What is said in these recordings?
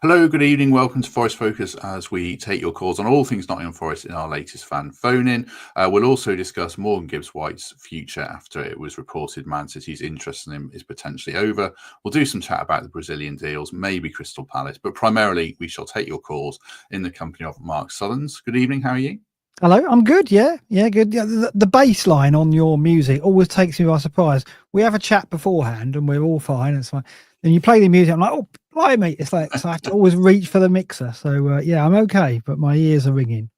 Hello, good evening. Welcome to Forest Focus as we take your calls on all things Nottingham Forest in our latest fan phone-in. We'll also discuss Morgan Gibbs-White's future after it was reported Man City's interest in him is potentially over. We'll do some chat about the Brazilian deals, maybe Crystal Palace, but primarily we shall take your calls in the company of Mark Sutherns. Good evening, how are you? Hello, I'm good. Yeah, good. Yeah, the bass line on your music always takes me by surprise. We have a chat beforehand and we're all fine. It's fine. Then you play the music, I'm like, oh, blimey. It's like, so I have to always reach for the mixer. So, yeah, I'm okay, but my ears are ringing.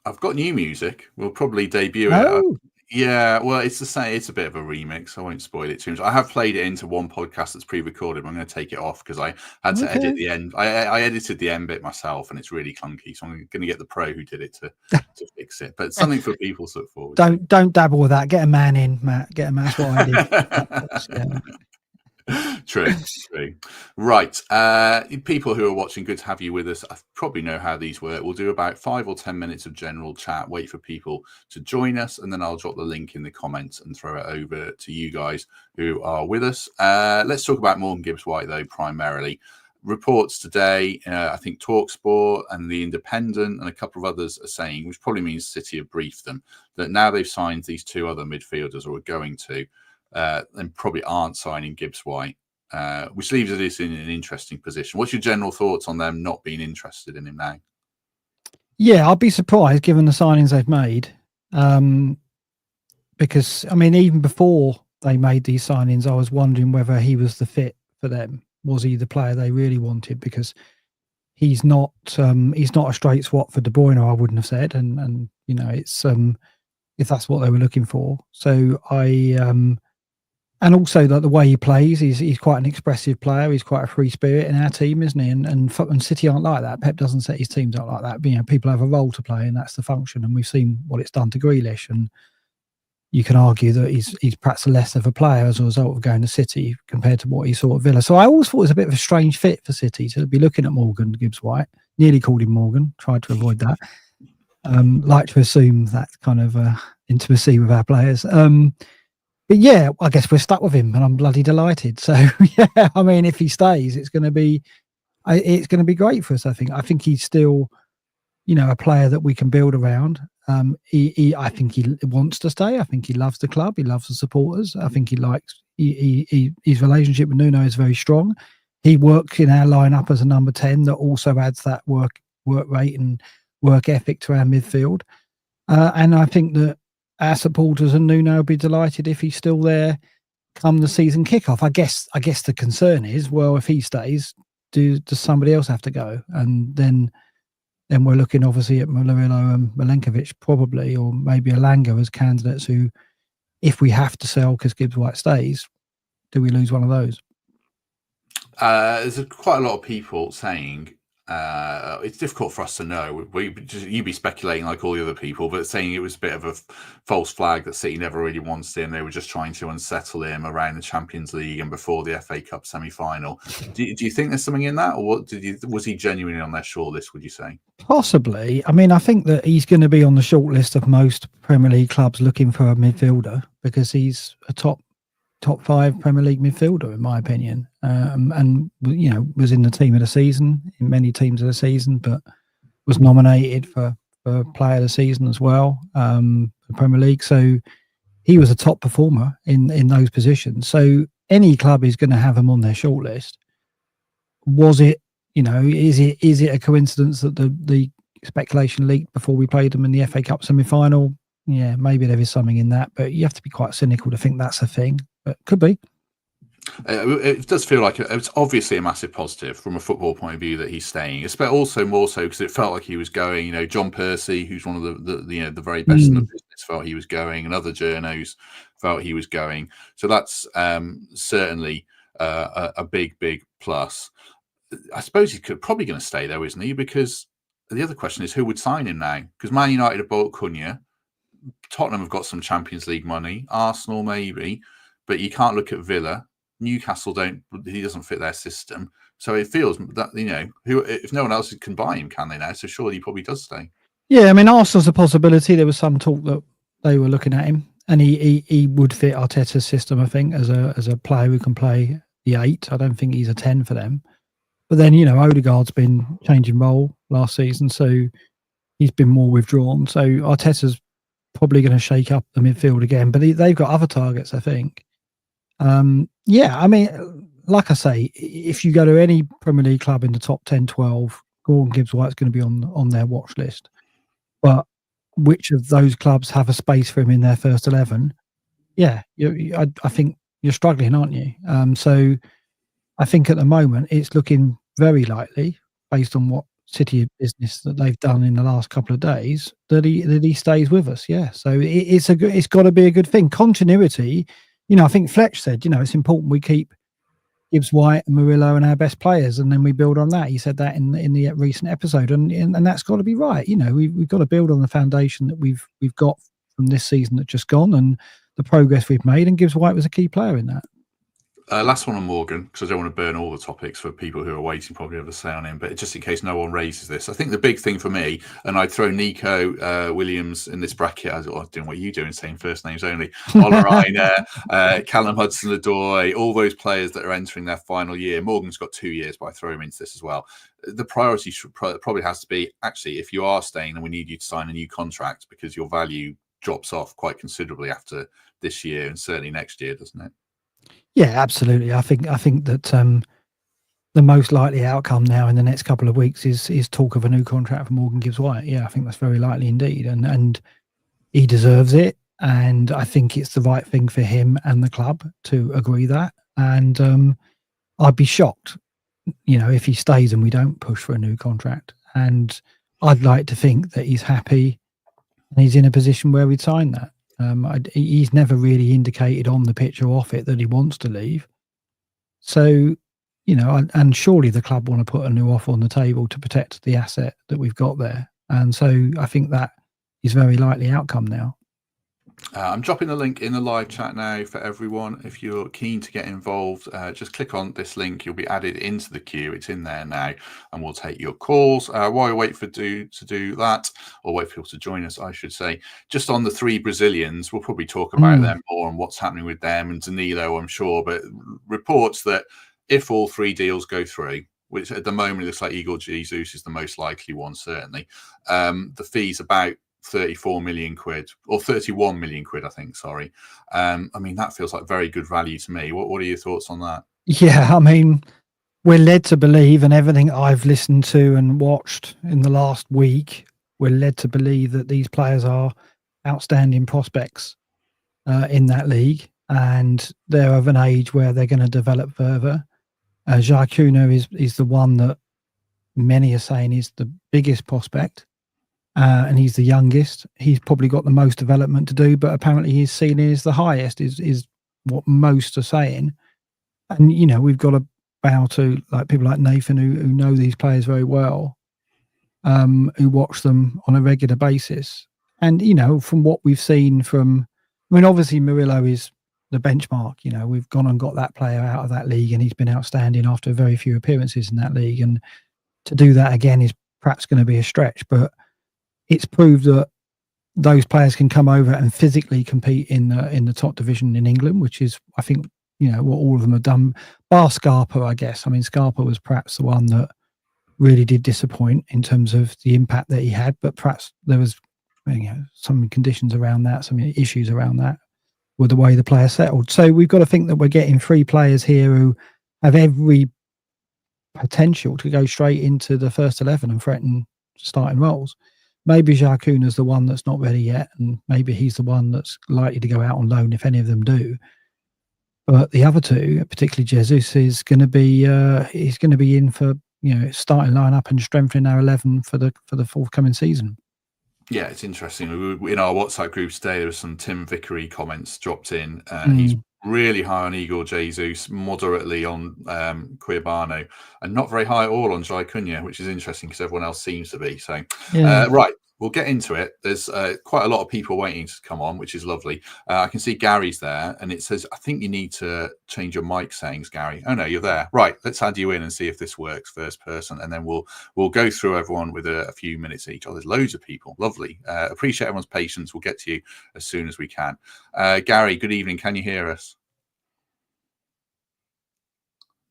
I've got new music. We'll probably debut it. Oh, Yeah, well, it's the same. It's a bit of a remix. I won't spoil it too much. I have played it into one podcast that's pre-recorded, but I'm going to take it off because I had to edit the end. I edited the end bit myself, and it's really clunky. So I'm going to get the pro who did it to fix it. But something for people to look forward to. Don't dabble with that. Get a man in, Matt. Get a man. That's what I did. True. Right. People who are watching, good to have you with us. I probably know how these work. We'll do about 5 or 10 minutes of general chat, wait for people to join us, and then I'll drop the link in the comments and throw it over to you guys who are with us. Let's talk about Morgan Gibbs-White, though, primarily. Reports today, I think TalkSport and The Independent and a couple of others are saying, which probably means City have briefed them, that now they've signed these two other midfielders or are going to, and probably aren't signing Gibbs-White, which leaves us in an interesting position. What's your general thoughts on them not being interested in him now? Yeah, I'd be surprised given the signings they've made, because, I mean, even before they made these signings, I was wondering whether he was the fit for them. Was he the player they really wanted? Because he's not a straight swap for De Bruyne, I wouldn't have said, and you know, it's if that's what they were looking for. So and also that the way he plays, he's quite an expressive player. He's quite a free spirit in our team, isn't he? And City aren't like that. Pep doesn't set his teams up like that. But, you know, people have a role to play, and that's the function. And we've seen what it's done to Grealish. And you can argue that he's perhaps less of a player as a result of going to City compared to what he saw at Villa. So I always thought it was a bit of a strange fit for City to be looking at Morgan Gibbs-White. Nearly called him Morgan. Tried to avoid that. Like to assume that kind of intimacy with our players. But yeah, I guess we're stuck with him, and I'm bloody delighted. So yeah, I mean, if he stays, it's going to be great for us. I think he's still, you know, a player that we can build around. I think he wants to stay. I think he loves the club. He loves the supporters. I think his relationship with Nuno is very strong. He works in our lineup as a number 10 that also adds that work rate and work ethic to our midfield. And I think that our supporters and Nuno will be delighted if he's still there come the season kickoff. I guess the concern is, well, if he stays, does somebody else have to go? And then we're looking obviously at Murillo and Milenkovic probably, or maybe Alanga as candidates who, if we have to sell because Gibbs-White stays, do we lose one of those? There's quite a lot of people saying it's difficult for us to know. You'd be speculating like all the other people, but saying it was a bit of a false flag that City never really wanted him. They were just trying to unsettle him around the Champions League and before the FA Cup semi-final. Do you think there's something in that, or was he genuinely on their shortlist, would you say? Possibly. I mean, I think that he's going to be on the shortlist of most Premier League clubs looking for a midfielder because he's a top 5 Premier League midfielder, in my opinion. And, you know, was in the team of the season, in many teams of the season, but was nominated for player of the season as well, the Premier League. So he was a top performer in those positions. So any club is going to have him on their shortlist. Was it, you know, is it a coincidence that the speculation leaked before we played them in the FA Cup semi-final? Yeah, maybe there is something in that, but you have to be quite cynical to think that's a thing. But could be. It does feel like it's obviously a massive positive from a football point of view that he's staying. But also more so because it felt like he was going. You know, John Percy, who's one of the very best in the business, felt he was going, and other journos felt he was going. So that's certainly a big plus. I suppose he's probably going to stay though, isn't he? Because the other question is who would sign him now? Because Man United have bought Cunha, Tottenham have got some Champions League money, Arsenal maybe. But you can't look at Villa. Newcastle he doesn't fit their system. So it feels that, you know, if no one else can buy him, can they now? So surely he probably does stay. Yeah, I mean, Arsenal's a possibility. There was some talk that they were looking at him, and he would fit Arteta's system, I think, as a player who can play the 8. I don't think he's a 10 for them. But then, Odegaard's been changing role last season, so he's been more withdrawn. So Arteta's probably going to shake up the midfield again, but they've got other targets, I think. Yeah, I mean, like I say, if you go to any Premier League club in the top 10, 12, Morgan Gibbs-White's going to be on their watch list. But which of those clubs have a space for him in their first 11? Yeah, I think you're struggling, aren't you? So I think at the moment it's looking very likely, based on what City business that they've done in the last couple of days, that he stays with us. Yeah, so it's got to be a good thing. Continuity. I think Fletch said, it's important we keep Gibbs-White and Murillo and our best players, and then we build on that. He said that in the recent episode, and that's got to be right. We've got to build on the foundation that we've got from this season that just gone, and the progress we've made. And Gibbs-White was a key player in that. Last one on Morgan, because I don't want to burn all the topics for people who are waiting probably have a say on him, but just in case no one raises this, I think the big thing for me, and I'd throw Nico Williams in this bracket, I don't know what you doing saying first names only, Ola Aina, Callum Hudson-Odoi, all those players that are entering their final year. Morgan's got 2 years, but I throw him into this as well. The priority probably has to be, actually, if you are staying, then we need you to sign a new contract, because your value drops off quite considerably after this year and certainly next year, doesn't it? Yeah, absolutely. I think that the most likely outcome now in the next couple of weeks is talk of a new contract for Morgan Gibbs-White. Yeah, I think that's very likely indeed, and he deserves it. And I think it's the right thing for him and the club to agree that. And I'd be shocked, if he stays and we don't push for a new contract. And I'd like to think that he's happy and he's in a position where we'd sign that. He's never really indicated on the pitch or off it that he wants to leave. So, and surely the club want to put a new offer on the table to protect the asset that we've got there. And so I think that is very likely outcome now. I'm dropping the link in the live chat now for everyone. If you're keen to get involved, just click on this link. You'll be added into the queue. It's in there now, and we'll take your calls. While we wait to do that, or wait for people to join us, I should say, just on the 3 Brazilians, we'll probably talk about them more and what's happening with them and Danilo, I'm sure. But reports that if all 3 deals go through, which at the moment looks like Igor Jesus is the most likely one, certainly, the fee's about 34 million quid or 31 million quid, I think. Sorry. I mean, that feels like very good value to me. What are your thoughts on that? Yeah, I mean, we're led to believe, and everything I've listened to and watched in the last week, we're led to believe that these players are outstanding prospects in that league, and they're of an age where they're going to develop further. Jacuna is the one that many are saying is the biggest prospect. And he's the youngest. He's probably got the most development to do, but apparently he's seen as the highest is what most are saying. And we've got to bow to people like Nathan who know these players very well, who watch them on a regular basis. And from what we've seen obviously Murillo is the benchmark. We've gone and got that player out of that league, and he's been outstanding after very few appearances in that league. And to do that again is perhaps going to be a stretch, but it's proved that those players can come over and physically compete in the top division in England, which is, I think, what all of them have done. Bar Scarpa, I guess. I mean, Scarpa was perhaps the one that really did disappoint in terms of the impact that he had, but perhaps there was some conditions around that, some issues around that with the way the player settled. So we've got to think that we're getting 3 players here who have every potential to go straight into the first 11 and threaten starting roles. Maybe Jacuna's the one that's not ready yet, and maybe he's the one that's likely to go out on loan if any of them do. But the other 2, particularly Jesus, is going to be he's going to be in for starting lineup and strengthening our 11 for the forthcoming season. Yeah, it's interesting. In our WhatsApp group today, there was some Tim Vickery comments dropped in. He's really high on Igor Jesus, moderately on Cuiabano, and not very high at all on Jai-Cunha, which is interesting because everyone else seems to be. So, right, we'll get into it. There's quite a lot of people waiting to come on, which is lovely. I can see Gary's there, and it says, I think you need to change your mic settings, Gary. Oh, no, you're there. Right, let's add you in and see if this works first person, and then we'll go through everyone with a few minutes each. Oh, there's loads of people. Lovely. Appreciate everyone's patience. We'll get to you as soon as we can. Gary, good evening. Can you hear us?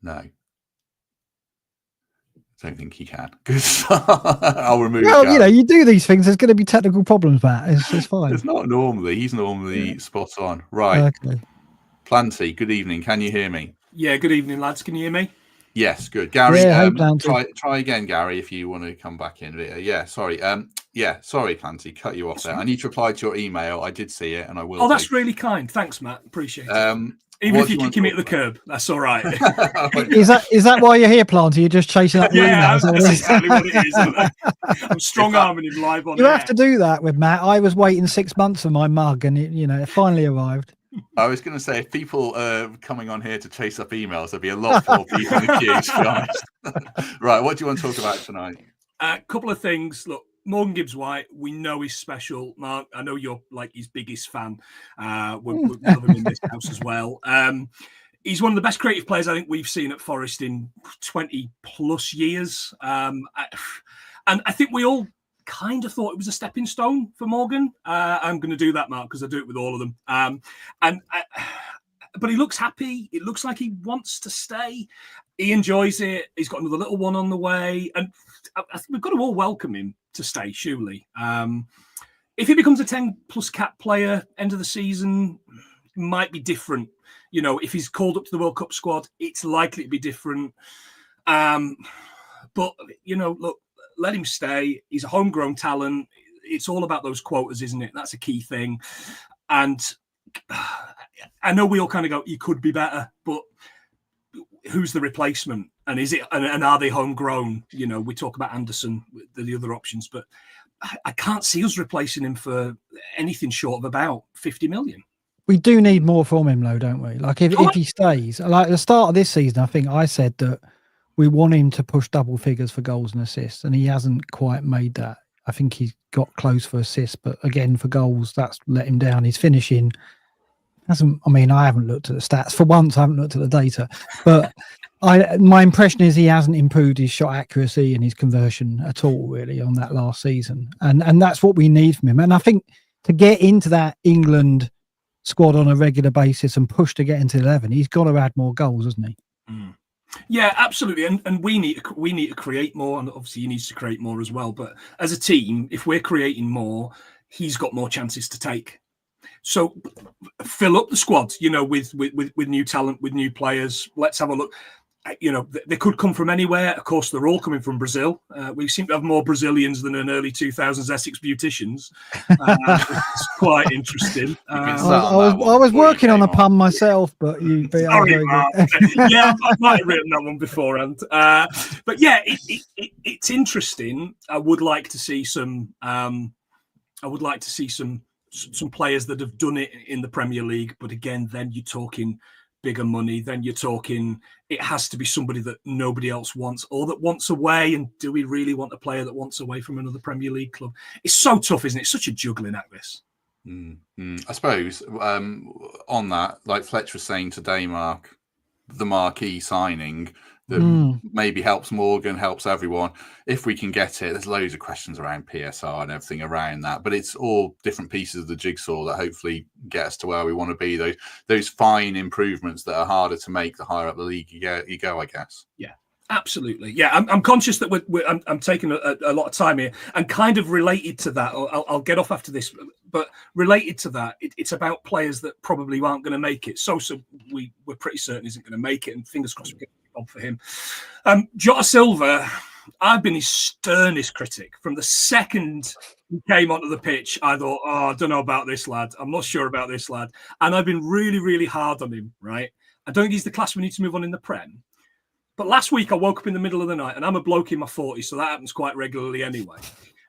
No. don't think he can. Because I'll remove. Well, Gary. you do these things. There's going to be technical problems, Matt. It's fine. It's not normally. He's normally spot on. Right. Okay. Planty, good evening. Can you hear me? Yeah, good evening, lads. Can you hear me? Yes, good. Gary, Yeah, try again, Gary, if you want to come back in. Yeah, sorry. Sorry, Planty, cut you off there. I need to reply to your email. I did see it, and I will. Oh, that's really kind. Thanks, Matt. Appreciate it. Even if you're kicking me at the curb, that's all right. Is that why you're here, Planty? You're just chasing up your emails? That's exactly what it is. I'm strong-arming him live on You air. have to do that with Matt. I was waiting 6 months for my mug, and it finally arrived. I was going to say, if people are coming on here to chase up emails, there'd be a lot more people in the queue, to be honest. Right, what do you want to talk about tonight? A couple of things. Look, Morgan Gibbs-White, we know he's special. Mark, I know you're like his biggest fan. We love him in this house as well. He's one of the best creative players I think we've seen at Forest in 20 plus years. And I think we all kind of thought it was a stepping stone for Morgan. I'm going to do that, Mark, because I do it with all of them. But he looks happy. It looks like he wants to stay. He enjoys it. He's got another little one on the way. And I think we've got to all welcome him to stay, surely. If he becomes a 10-plus cap player, end of the season, it might be different. If he's called up to the World Cup squad, it's likely to be different. But, look, let him stay. He's a homegrown talent. It's all about those quotas, isn't it? That's a key thing. And I know we all kind of go, he could be better, but who's the replacement? And is it? And are they homegrown? We talk about Anderson, the other options, but I can't see us replacing him for anything short of about 50 million. We do need more from him, though, don't we? Like if he stays, like at the start of this season, I think I said that we want him to push double figures for goals and assists, and he hasn't quite made that. I think he's got close for assists, but again, for goals, that's let him down. His finishing hasn't. I mean, I haven't looked at the stats for once. I haven't looked at the data, but my impression is he hasn't improved his shot accuracy and his conversion at all, really, on that last season, and that's what we need from him. And I think to get into that England squad on a regular basis and push to get into 11, he's got to add more goals, hasn't he? Mm. Yeah, absolutely. And we need to create more, and obviously he needs to create more as well. But as a team, if we're creating more, he's got more chances to take. So fill up the squad, with new talent, with new players. Let's have a look. They could come from anywhere. Of course, they're all coming from Brazil. We seem to have more Brazilians than in early 2000s Essex beauticians. It's quite interesting. I was working on a pun myself, but you beat out very good. Yeah, I might have written that one beforehand. But yeah, it's interesting. I would like to see some. Some players that have done it in the Premier League, but again, then you're talking bigger money. Then you're talking it has to be somebody that nobody else wants or that wants away. And do we really want a player that wants away from another Premier League club? It's so tough, isn't it? It's such a juggling act, this. I suppose on that, like Fletcher was saying today, Mark, the marquee signing that maybe helps Morgan, helps everyone. If we can get it, there's loads of questions around PSR and everything around that, but it's all different pieces of the jigsaw that hopefully get us to where we want to be. Those fine improvements that are harder to make the higher up the league you go, I guess. Yeah. Absolutely. Yeah, I'm conscious that I'm taking a lot of time here, and kind of related to that, I'll get off after this, but related to that, it's about players that probably aren't going to make it. So we're pretty certain isn't going to make it, and fingers crossed we get a job for him. Jota Silva, I've been his sternest critic. From the second he came onto the pitch, I thought, I don't know about this lad. I'm not sure about this lad. And I've been really, really hard on him, right? I don't think he's the class we need to move on in the Prem. But last week I woke up in the middle of the night, and I'm a bloke in my 40s, so that happens quite regularly anyway.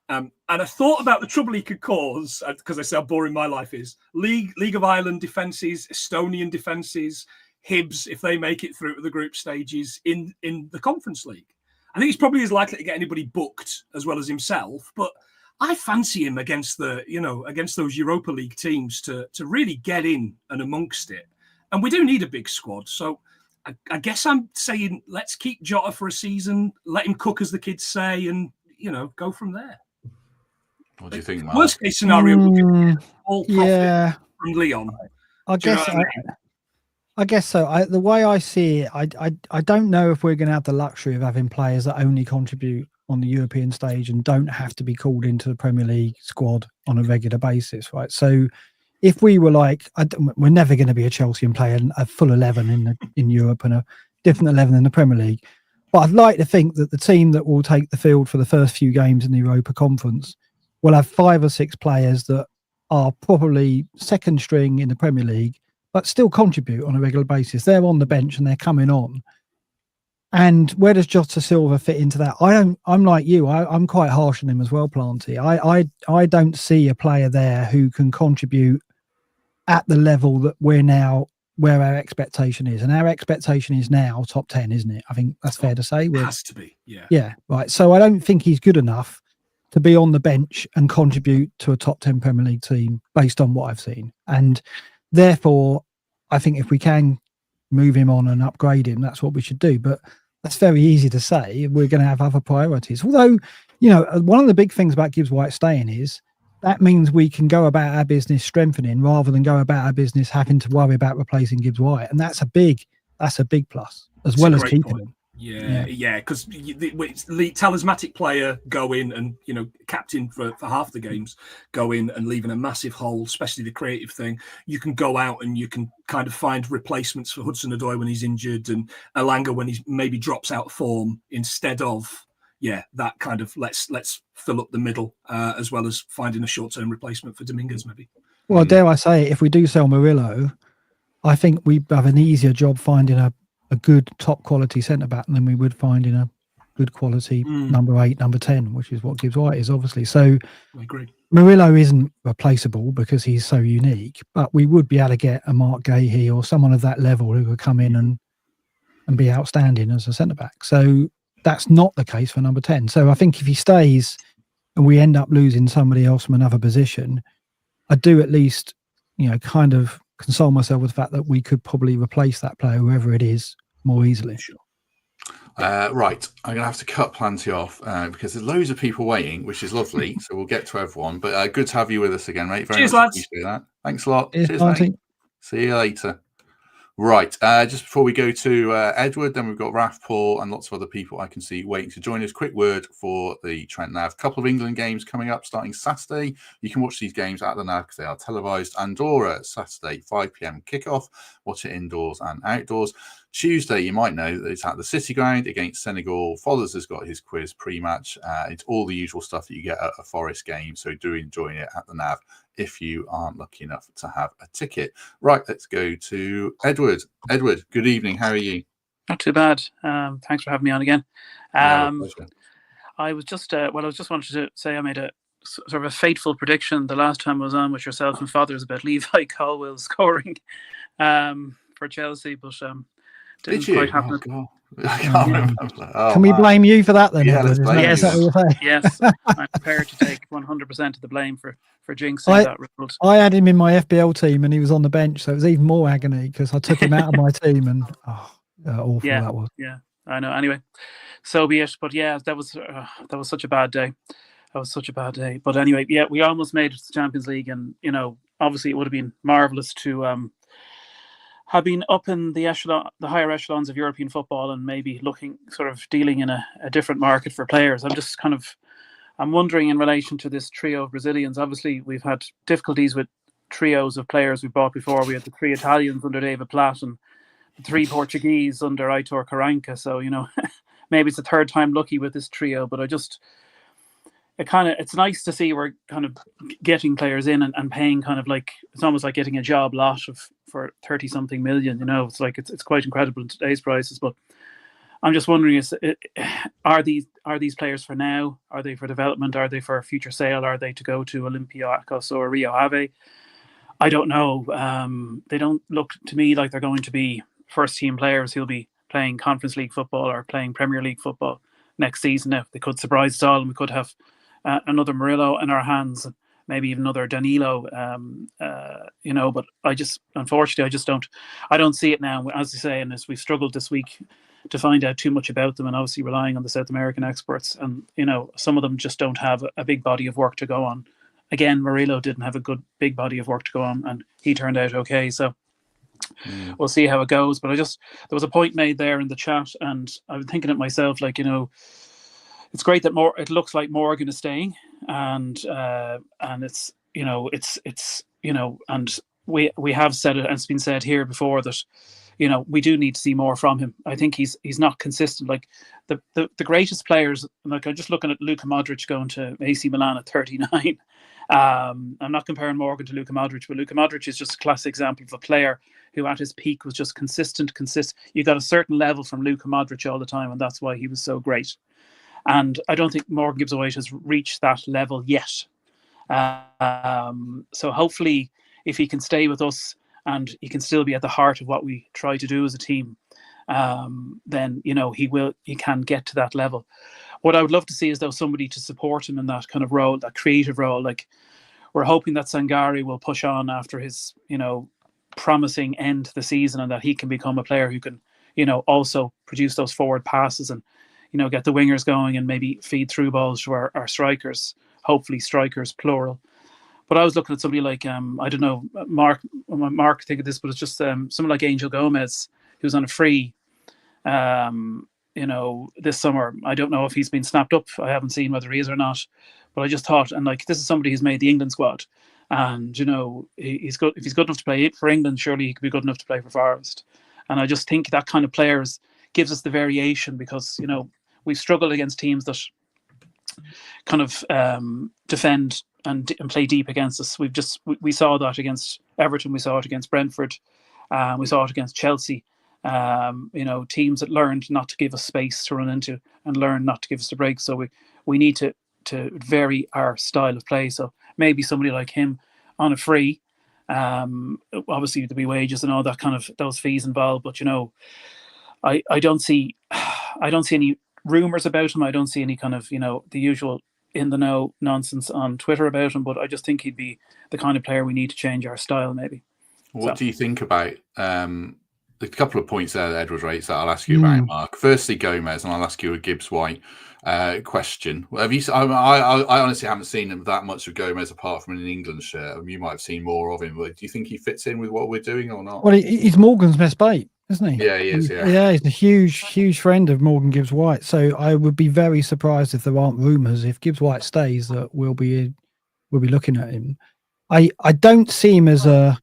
And I thought about the trouble he could cause, because I say how boring my life is. League of Ireland defences, Estonian defences, Hibs, if they make it through to the group stages in the Conference League. I think he's probably as likely to get anybody booked as well as himself, but I fancy him against those Europa League teams to really get in and amongst it. And we do need a big squad, so I guess I'm saying let's keep Jota for a season, let him cook, as the kids say, and go from there. What do you think, Mark? Worst case scenario, we'll get all profit from Leon. I guess. I guess so. The way I see it, I don't know if we're going to have the luxury of having players that only contribute on the European stage and don't have to be called into the Premier League squad on a regular basis, right? So if we were like, we're never going to be a Chelsea and play a full 11 in Europe and a different 11 in the Premier League. But I'd like to think that the team that will take the field for the first few games in the Europa Conference will have 5 or 6 players that are probably second string in the Premier League, but still contribute on a regular basis. They're on the bench and they're coming on. And where does Jota Silva fit into that? I'm like you. I'm quite harsh on him as well, Planty. I don't see a player there who can contribute at the level that we're now, where our expectation is. And our expectation is now top 10, isn't it? I think that's fair to say. It has to be, yeah. Yeah, right. So I don't think he's good enough to be on the bench and contribute to a top 10 Premier League team based on what I've seen. And therefore, I think if we can move him on and upgrade him, that's what we should do. But that's very easy to say. We're going to have other priorities. Although, one of the big things about Gibbs-White staying is that means we can go about our business strengthening rather than go about our business having to worry about replacing Gibbs-White. And that's a big plus, as well as keeping him. Yeah, because talismanic player go in and captain for half the games, go in and leaving a massive hole, especially the creative thing. You can go out and you can kind of find replacements for Hudson-Odoi when he's injured and Elanga when he maybe drops out of form, instead of that kind of let's fill up the middle, as well as finding a short-term replacement for Dominguez maybe. Well, dare I say, if we do sell Murillo, I think we have an easier job finding a good top quality centre back than we would find in a good quality number 8, number 10, which is what Gibbs-White is, obviously. So I agree. Murillo isn't replaceable because he's so unique, but we would be able to get a Mark Gahey or someone of that level who could come in and be outstanding as a centre back. So that's not the case for number 10. So I think if he stays and we end up losing somebody else from another position, I do at least, kind of console myself with the fact that we could probably replace that player, whoever it is, more easily. Sure. Right, I'm going to have to cut Planty off because there's loads of people waiting, which is lovely. So we'll get to everyone. But good to have you with us again, mate. Cheers, much lads. Appreciate that. Thanks a lot. Cheers, Cheers, mate. See you later. Right, just before we go to Edward, then we've got Raf, Paul, and lots of other people I can see waiting to join us. Quick word for the Trent Nav. A couple of England games coming up starting Saturday. You can watch these games at the Nav because they are televised. Andorra, Saturday, 5 p.m. kickoff. Watch it indoors and outdoors. Tuesday, you might know that it's at the City Ground against Senegal. Follers has got his quiz pre-match. It's all the usual stuff that you get at a Forest game, so do enjoy it at the Nav if you aren't lucky enough to have a ticket. Right, let's go to Edward. Edward, good evening. How are you? Not too bad. Thanks for having me on again. Pleasure. I was just wanted to say I made a sort of a fateful prediction the last time I was on with yourself and Fathers about Levi Colwill scoring for Chelsea, but didn't quite happen. Oh, I can't remember. Oh, can we blame you for that then? Yeah, let's blame you. Yes, I'm prepared to take 100% of the blame for jinxing that result. I had him in my FBL team and he was on the bench, so it was even more agony because I took him out of my team and awful that was. Yeah, I know. Anyway, so be it. But yeah, that was such a bad day. That was such a bad day. But anyway, yeah, we almost made it to the Champions League, and obviously it would have been marvelous to have been up in the higher echelons of European football and maybe dealing in a different market for players. I'm wondering in relation to this trio of Brazilians. Obviously, we've had difficulties with trios of players we bought before. We had the 3 Italians under David Platt and the 3 Portuguese under Aitor Karanka. So, maybe it's the third time lucky with this trio, but it's nice to see we're kind of getting players in and paying kind of like, it's almost like getting a job lot for 30 something million, it's like, it's quite incredible in today's prices. But I'm just wondering, are these players for now? Are they for development? Are they for future sale? Are they to go to Olympiacos or Rio Ave? I don't know. They don't look to me like they're going to be first team players who'll be playing Conference League football or playing Premier League football next season. Now, they could surprise us all and we could have another Murillo in our hands, maybe even another Danilo, but unfortunately, I don't see it now, as I say, and as we've struggled this week to find out too much about them and obviously relying on the South American experts, and, some of them just don't have a big body of work to go on. Again, Murillo didn't have a good big body of work to go on and he turned out okay. So we'll see how it goes. But there was a point made there in the chat, and I was thinking it myself, like, you know, it's great that it looks like Morgan is staying, and it's, you know, it's you know, and we have said it, and it's been said here before, that, you know, we do need to see more from him. I think he's not consistent. Like the greatest players, like I'm just looking at Luka Modric going to AC Milan at 39. I'm not comparing Morgan to Luka Modric, but Luka Modric is just a classic example of a player who at his peak was just consistent. You got a certain level from Luka Modric all the time, and that's why he was so great. And I don't think Morgan Gibbs-White has reached that level yet. So hopefully, if he can stay with us and he can still be at the heart of what we try to do as a team, then, you know, he can get to that level. What I would love to see is, though, somebody to support him in that kind of role, that creative role. Like, we're hoping that Sangare will push on after his, you know, promising end to the season, and that he can become a player who can, you know, also produce those forward passes and, you know, get the wingers going and maybe feed through balls to our strikers, hopefully strikers, plural. But I was looking at somebody like, I don't know, Mark think of this, but it's just someone like Angel Gomez, who's on a free, you know, this summer. I don't know if he's been snapped up. I haven't seen whether he is or not. But I just thought, and like, this is somebody who's made the England squad. And, you know, he's good. If he's good enough to play for England, surely he could be good enough to play for Forest. And I just think that kind of players gives us the variation, because, you know, we've struggled against teams that kind of defend and play deep against us. We saw that against Everton. We saw it against Brentford. We saw it against Chelsea. You know, teams that learned not to give us space to run into and learn not to give us the break. So we need to vary our style of play. So maybe somebody like him on a free. Obviously there'll be wages and all that kind of those fees involved. But, you know, I don't see any rumors about him. I don't see any kind of, you know, the usual in the know nonsense on Twitter about him. But I just think he'd be the kind of player we need to change our style, maybe. What do you think about a couple of points there that Edward raised that I'll ask you about, Mark? Firstly, Gomez, and I'll ask you a Gibbs-White question. Have you? I honestly haven't seen that much of Gomez apart from an England shirt. You might have seen more of him. But do you think he fits in with what we're doing or not? Well, he's Morgan's best mate, isn't he? Yeah, he is. Yeah, he's a huge friend of Morgan Gibbs-White. So I would be very surprised if there aren't rumours, if Gibbs-White stays, that we'll be looking at him. I don't see him as a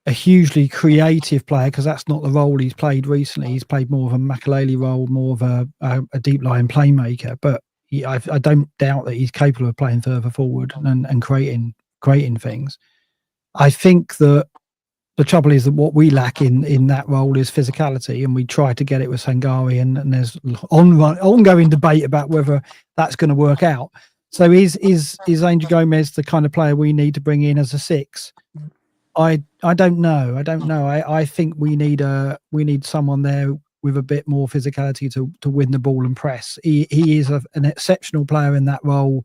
hugely creative player, because that's not the role he's played recently. He's played more of a Makelele role, more of a deep line playmaker. But I don't doubt that he's capable of playing further forward and creating things. I think that the trouble is that what we lack in that role is physicality, and we try to get it with Sangare, and there's ongoing debate about whether that's going to work out. So is Angel Gomez the kind of player we need to bring in as a six? I don't know. I think we need someone there with a bit more physicality to win the ball and press. He is an exceptional player in that role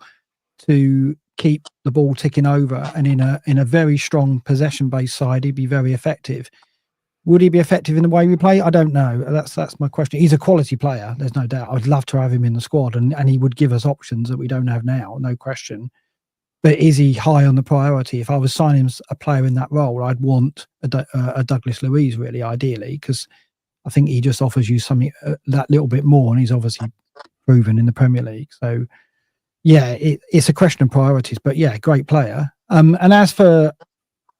to keep the ball ticking over, and in a very strong possession-based side, he'd be very effective. Would he be effective in the way we play? I don't know. That's my question. He's a quality player, there's no doubt. I'd love to have him in the squad, and he would give us options that we don't have now, no question. But is he high on the priority? If I was signing a player in that role, I'd want a Douglas Luiz, really, ideally, because I think he just offers you something that little bit more, and he's obviously proven in the Premier League. So, yeah, it's a question of priorities. But yeah, great player. And as for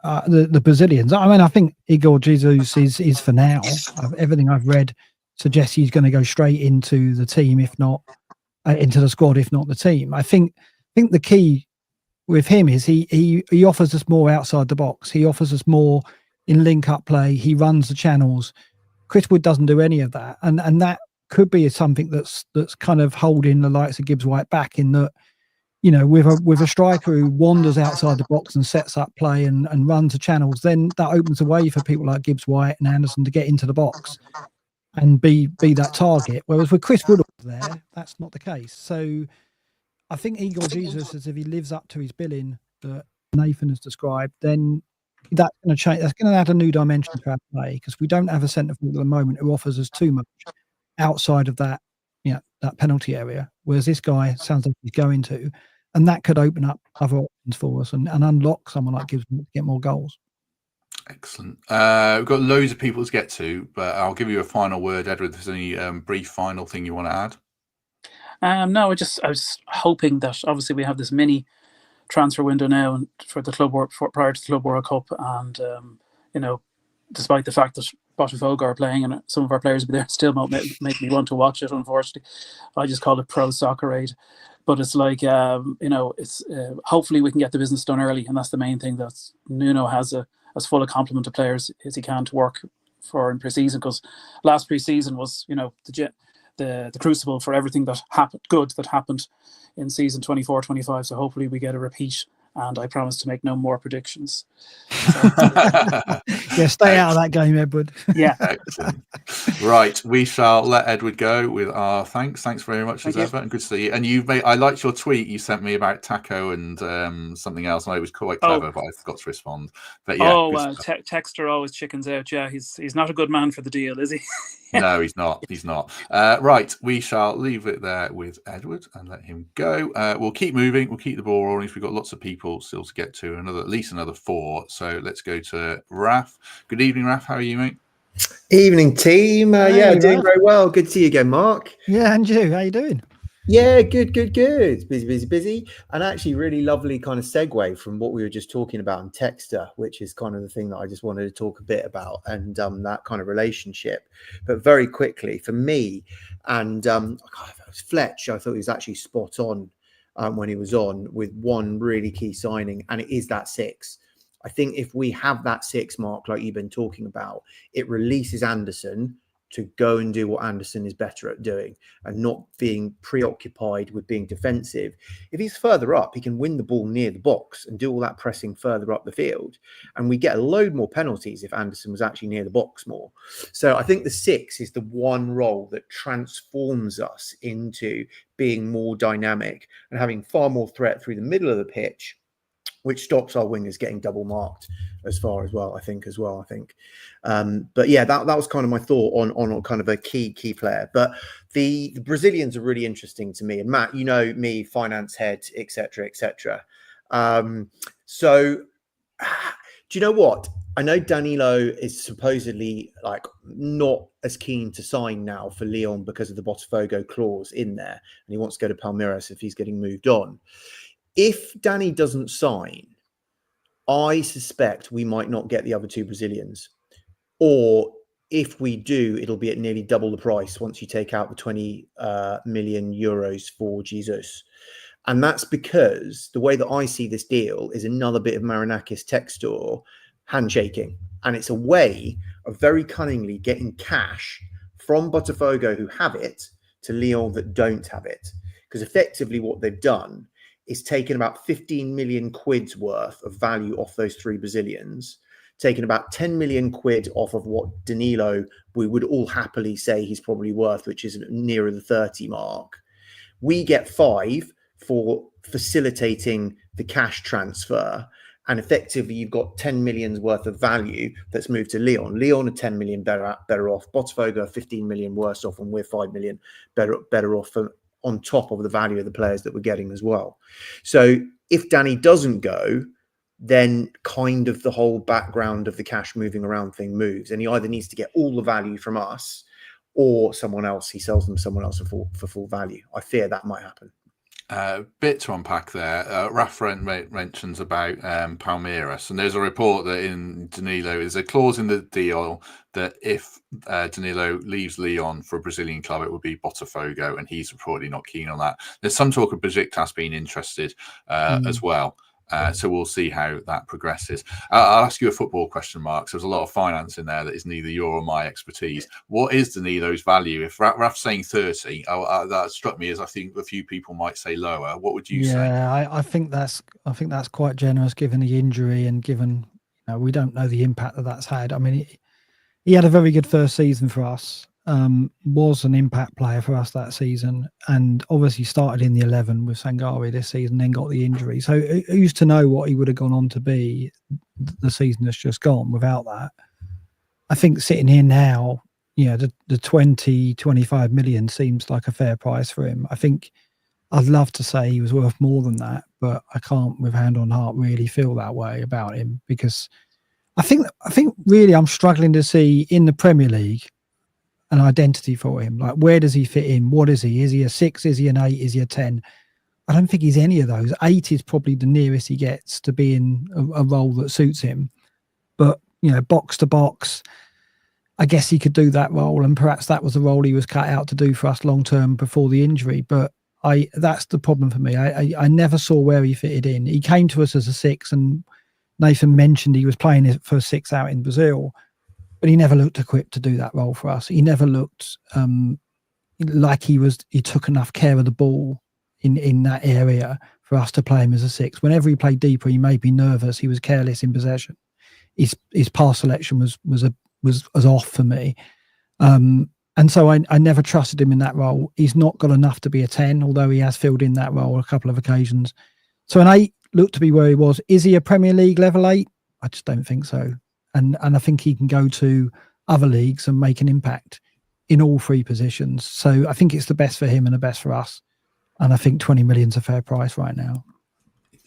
the Brazilians, I mean, I think Igor Jesus is for now. Everything I've read suggests he's going to go straight into the team, if not into the squad, if not the team. I think the key with him is he offers us more outside the box. He offers us more in link-up play. He runs the channels. Chris Wood doesn't do any of that, and that could be something that's kind of holding the likes of Gibbs-White back, in that, you know, with a striker who wanders outside the box and sets up play and runs the channels, then that opens the way for people like Gibbs-White and Anderson to get into the box and be that target. Whereas with Chris Wood there, that's not the case. So I think Igor Jesus, as if he lives up to his billing that Nathan has described, then that's going to change. That's going to add a new dimension to our play, because we don't have a centre forward at the moment who offers us too much outside of that, that penalty area. Whereas this guy sounds like he's going to, and that could open up other options for us and unlock someone like Gibbs to get more goals. Excellent. We've got loads of people to get to, but I'll give you a final word, Edward. If there's any brief final thing you want to add? No, I was hoping that obviously we have this mini transfer window now and for the club prior to the Club World Cup, and despite the fact that Botafogo are playing and some of our players will be there, still won't make me want to watch it. Unfortunately, I just call it pro soccer aid. But it's like it's hopefully we can get the business done early, and that's the main thing. That Nuno has as full a complement of players as he can to work for in pre-season, because last pre-season was the crucible for everything that happened in season 24-25. So hopefully we get a repeat, and I promise to make no more predictions. Yeah, stay out of that game, Edward. Yeah. Excellent. Right, we shall let Edward go with our thanks. Thanks very much as ever, and good to see you. And I liked your tweet you sent me about Taco and something else. I know it was quite clever, but I forgot to respond. But yeah, Texter always chickens out. Yeah, he's not a good man for the deal, is he? No, he's not. He's not. Right, we shall leave it there with Edward and let him go. We'll keep moving. We'll keep the ball rolling. We've got lots of people still to get to, at least another 4. So let's go to Raf. Good evening, Raf. How are you, mate? Evening, team. Doing very well. Good to see you again, Mark. Yeah, and you. How you doing? Yeah, good. Busy. And actually really lovely kind of segue from what we were just talking about in Texter, which is kind of the thing that I just wanted to talk a bit about, and that kind of relationship. But very quickly, for me, and it was Fletch, I thought he was actually spot on when he was on with one really key signing, and it is that 6. I think if we have that 6, Mark, like you've been talking about, it releases Anderson to go and do what Anderson is better at doing and not being preoccupied with being defensive. If he's further up, he can win the ball near the box and do all that pressing further up the field. And we get a load more penalties if Anderson was actually near the box more. So I think the 6 is the one role that transforms us into being more dynamic and having far more threat through the middle of the pitch, which stops our wingers getting double marked as far as well, I think. But yeah, that was kind of my thought on kind of a key player. But the Brazilians are really interesting to me. And Matt, you know me, finance head, etc. So do you know what? I know Danilo is supposedly like not as keen to sign now for Lyon because of the Botafogo clause in there, and he wants to go to Palmeiras if he's getting moved on. If Danny doesn't sign, I suspect we might not get the other 2 Brazilians. Or if we do, it'll be at nearly double the price once you take out the 20 million euros for Jesus. And that's because the way that I see this deal is another bit of Marinakis Textor handshaking. And it's a way of very cunningly getting cash from Botafogo, who have it, to Lyon that don't have it. Because effectively what they've done is taken about 15 million quid's worth of value off those 3 Brazilians, taken about 10 million quid off of what Danilo, we would all happily say he's probably worth, which is nearer the 30 mark. We get 5 for facilitating the cash transfer. And effectively, you've got 10 million's worth of value that's moved to Lyon. Lyon are 10 million better off. Botafogo are 15 million worse off, and we're 5 million better off on top of the value of the players that we're getting as well. So if Danny doesn't go, then kind of the whole background of the cash moving around thing moves. And he either needs to get all the value from us or someone else. He sells them someone else for full value. I fear that might happen. Bit to unpack there. Raf mentions about Palmeiras, and there's a report that in Danilo is a clause in the deal that if Danilo leaves Lyon for a Brazilian club, it would be Botafogo, and he's reportedly not keen on that. There's some talk of Besiktas being interested as well. So we'll see how that progresses. I'll ask you a football question, Mark. So there's a lot of finance in there that is neither your or my expertise. What is Danilo's value? If Raf's saying 30, that struck me as I think a few people might say lower. What would you say? Yeah, I think that's quite generous given the injury and given we don't know the impact that's had. I mean, he had a very good first season for us. Was an impact player for us that season, and obviously started in the 11 with Sangari this season, then got the injury. So who's to know what he would have gone on to be the season that's just gone without that? I think sitting here now, the 20-25 million seems like a fair price for him. I think I'd love to say he was worth more than that, but I can't with hand on heart really feel that way about him, because I think really I'm struggling to see in the Premier League an identity for him. Like, where does he fit in? What is he? Is he a 6? Is he an 8? Is he a 10? I don't think he's any of those. 8 is probably the nearest he gets to being a role that suits him. But, box to box, I guess he could do that role, and perhaps that was the role he was cut out to do for us long term before the injury. But that's the problem for me. I never saw where he fitted in. He came to us as a 6, and Nathan mentioned he was playing it for 6 out in Brazil, but he never looked equipped to do that role for us. He never looked like he took enough care of the ball in that area for us to play him as a 6. Whenever he played deeper, he made me nervous. He was careless in possession. His pass selection was off for me. And so I never trusted him in that role. He's not got enough to be a 10, although he has filled in that role a couple of occasions. So an 8 looked to be where he was. Is he a Premier League level 8? I just don't think so. And I think he can go to other leagues and make an impact in all 3 positions. So I think it's the best for him and the best for us. And I think 20 million's a fair price right now.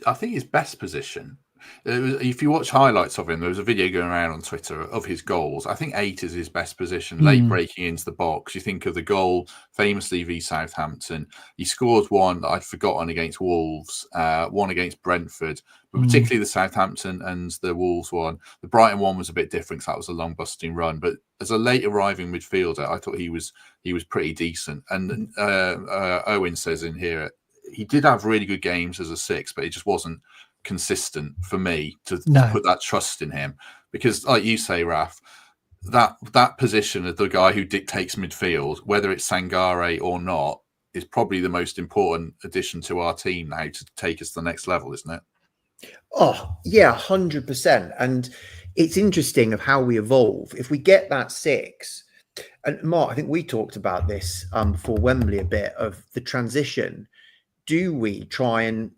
I think his best position, if you watch highlights of him, there was a video going around on Twitter of his goals. I think 8 is his best position, late breaking into the box. You think of the goal famously v Southampton. He scored one that I'd forgotten against Wolves, one against Brentford, but particularly the Southampton and the Wolves one. The Brighton one was a bit different because that was a long busting run. But as a late arriving midfielder, I thought he was pretty decent. And Owen says in here, he did have really good games as a 6, but it just wasn't consistent for me to put that trust in him, because like you say, Raf, that position of the guy who dictates midfield, whether it's Sangare or not, is probably the most important addition to our team now to take us to the next level, isn't it? Oh yeah, 100%. And it's interesting of how we evolve if we get that 6. And Mark, I think we talked about this before Wembley a bit, of the transition. Do we try and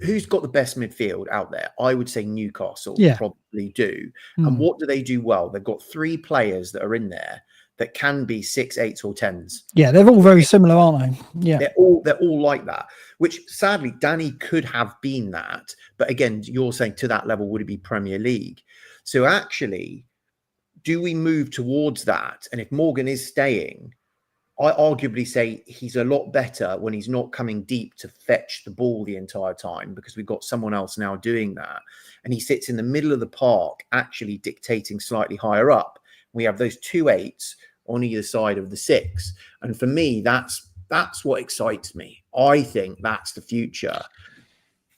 who's got the best midfield out there? I would say Newcastle probably do. And what do they do well? They've got 3 players that are in there that can be 6, 8s, or 10s. Yeah, they're all very similar, aren't they? Yeah, they're all like that. Which sadly, Danny could have been that, but again, you're saying to that level, would it be Premier League? So actually, do we move towards that? And if Morgan is staying, I arguably say he's a lot better when he's not coming deep to fetch the ball the entire time, because we've got someone else now doing that. And he sits in the middle of the park, actually dictating slightly higher up. We have those 2 8s on either side of the 6. And for me, that's what excites me. I think that's the future.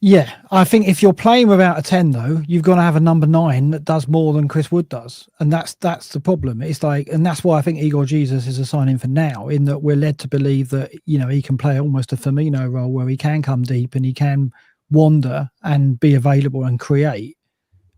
Yeah, I think if you're playing without a 10, though, you've got to have a number 9 that does more than Chris Wood does, and that's the problem. It's like, and that's why I think Igor Jesus is a signing for now, in that we're led to believe that he can play almost a Firmino role where he can come deep and he can wander and be available and create.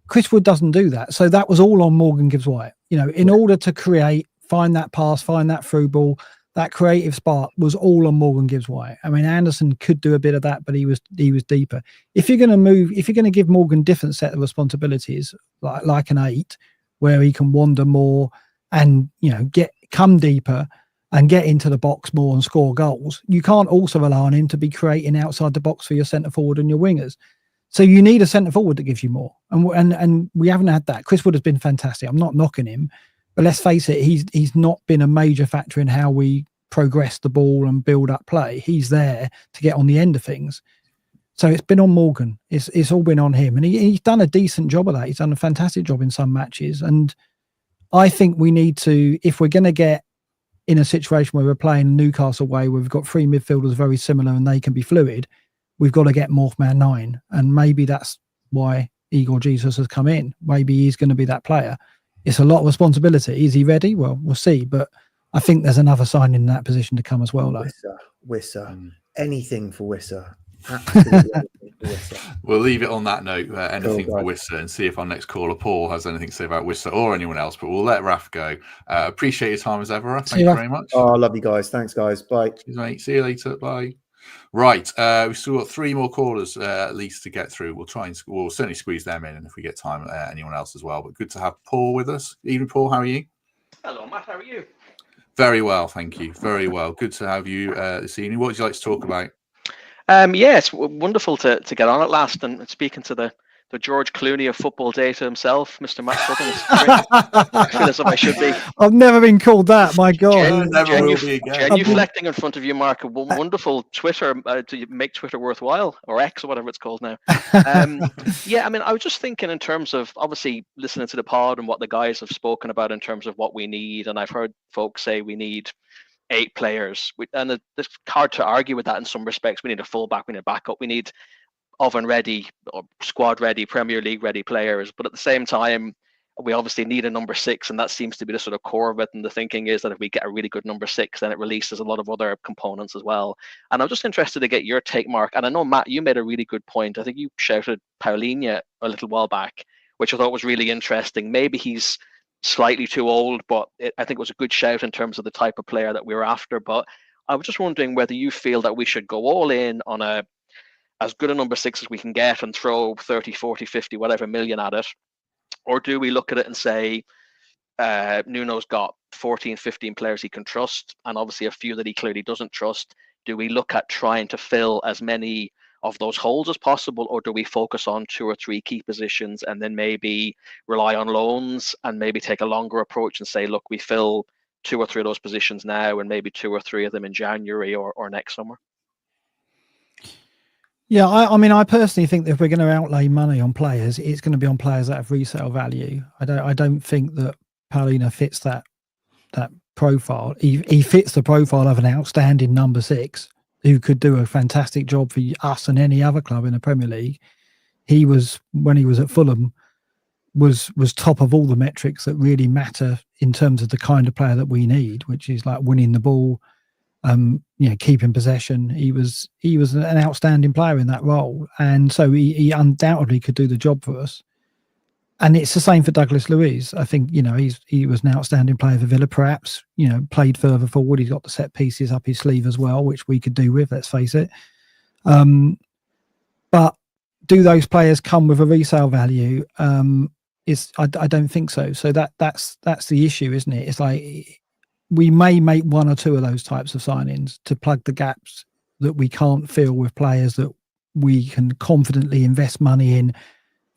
Chris Wood doesn't do that, so that was all on Morgan Gibbs-White. In order to create, find that pass, find that through ball. That creative spark was all on Morgan Gibbs-White. I mean, Anderson could do a bit of that, but he was deeper. If you're going to give Morgan a different set of responsibilities, like an 8, where he can wander more and come deeper and get into the box more and score goals, you can't also rely on him to be creating outside the box for your centre forward and your wingers. So you need a centre forward that gives you more, and we haven't had that. Chris Wood has been fantastic. I'm not knocking him. But let's face it, he's not been a major factor in how we progress the ball and build up play. He's there to get on the end of things. So it's been on Morgan. It's all been on him. And he's done a decent job of that. He's done a fantastic job in some matches. And I think we need to, if we're going to get in a situation where we're playing Newcastle way, where we've got 3 midfielders very similar and they can be fluid, we've got to get Morphman 9. And maybe that's why Igor Jesus has come in. Maybe he's going to be that player. It's a lot of responsibility. Is he ready? Well, we'll see. But I think there's another sign in that position to come as well, though. Wissa. Anything for Wissa. Absolutely anything for Wissa. We'll leave it on that note. Anything for Wissa, and see if our next caller, Paul, has anything to say about Wissa or anyone else. But we'll let Raf go. Appreciate your time as ever, Raf. Thank you very much. Oh, I love you guys. Thanks, guys. Bye. Cheers, mate. See you later. Bye. Right, we've still got 3 more callers at least to get through. We'll certainly squeeze them in, and if we get time, anyone else as well. But good to have Paul with us. Evening, Paul. How are you? Hello, Matt. How are you? Very well, thank you. Very well. Good to have you this evening. What would you like to talk about? Yeah, it's wonderful to get on at last and speaking to the the George Clooney of football data himself, Mr. Mark Sutherns. I feel as if I should be. I've never been called that. My God. Never will be again. Genuflecting in front of you, Mark. A wonderful Twitter to make Twitter worthwhile, or X, or whatever it's called now. Yeah, I mean, I was just thinking in terms of obviously listening to the pod and what the guys have spoken about in terms of what we need, and I've heard folks say we need 8 players, and it's hard to argue with that in some respects. We need a fullback, we need a backup, we need oven ready or squad ready, Premier League ready players, but at the same time we obviously need a number 6, and that seems to be the sort of core of it. And the thinking is that if we get a really good number 6, then it releases a lot of other components as well. And I'm just interested to get your take, Mark. And I know, Matt, you made a really good point. I think you shouted Paulinho a little while back, which I thought was really interesting. Maybe he's slightly too old, but I think it was a good shout in terms of the type of player that we were after. But I was just wondering whether you feel that we should go all in on as good a number 6 as we can get and throw 30, 40, 50, whatever million at it. Or do we look at it and say, Nuno's got 14, 15 players he can trust, and obviously a few that he clearly doesn't trust. Do we look at trying to fill as many of those holes as possible, or do we focus on 2 or 3 key positions and then maybe rely on loans and maybe take a longer approach and say, look, we fill 2 or 3 of those positions now and maybe 2 or 3 of them in January or next summer? Yeah, I mean, I personally think that if we're going to outlay money on players, it's going to be on players that have resale value. I don't think that Paulinho fits that profile. He fits the profile of an outstanding number 6 who could do a fantastic job for us and any other club in the Premier League. He was, when he was at Fulham, was top of all the metrics that really matter in terms of the kind of player that we need, which is like winning the ball, keeping possession. He was an outstanding player in that role, and so he undoubtedly could do the job for us. And it's the same for Douglas Luiz. I think he was an outstanding player for Villa. Perhaps played further forward. He's got the set pieces up his sleeve as well, which we could do with. Let's face it. But do those players come with a resale value? I don't think so. So that's the issue, isn't it? It's like, we may make 1 or 2 of those types of signings to plug the gaps that we can't fill with players that we can confidently invest money in,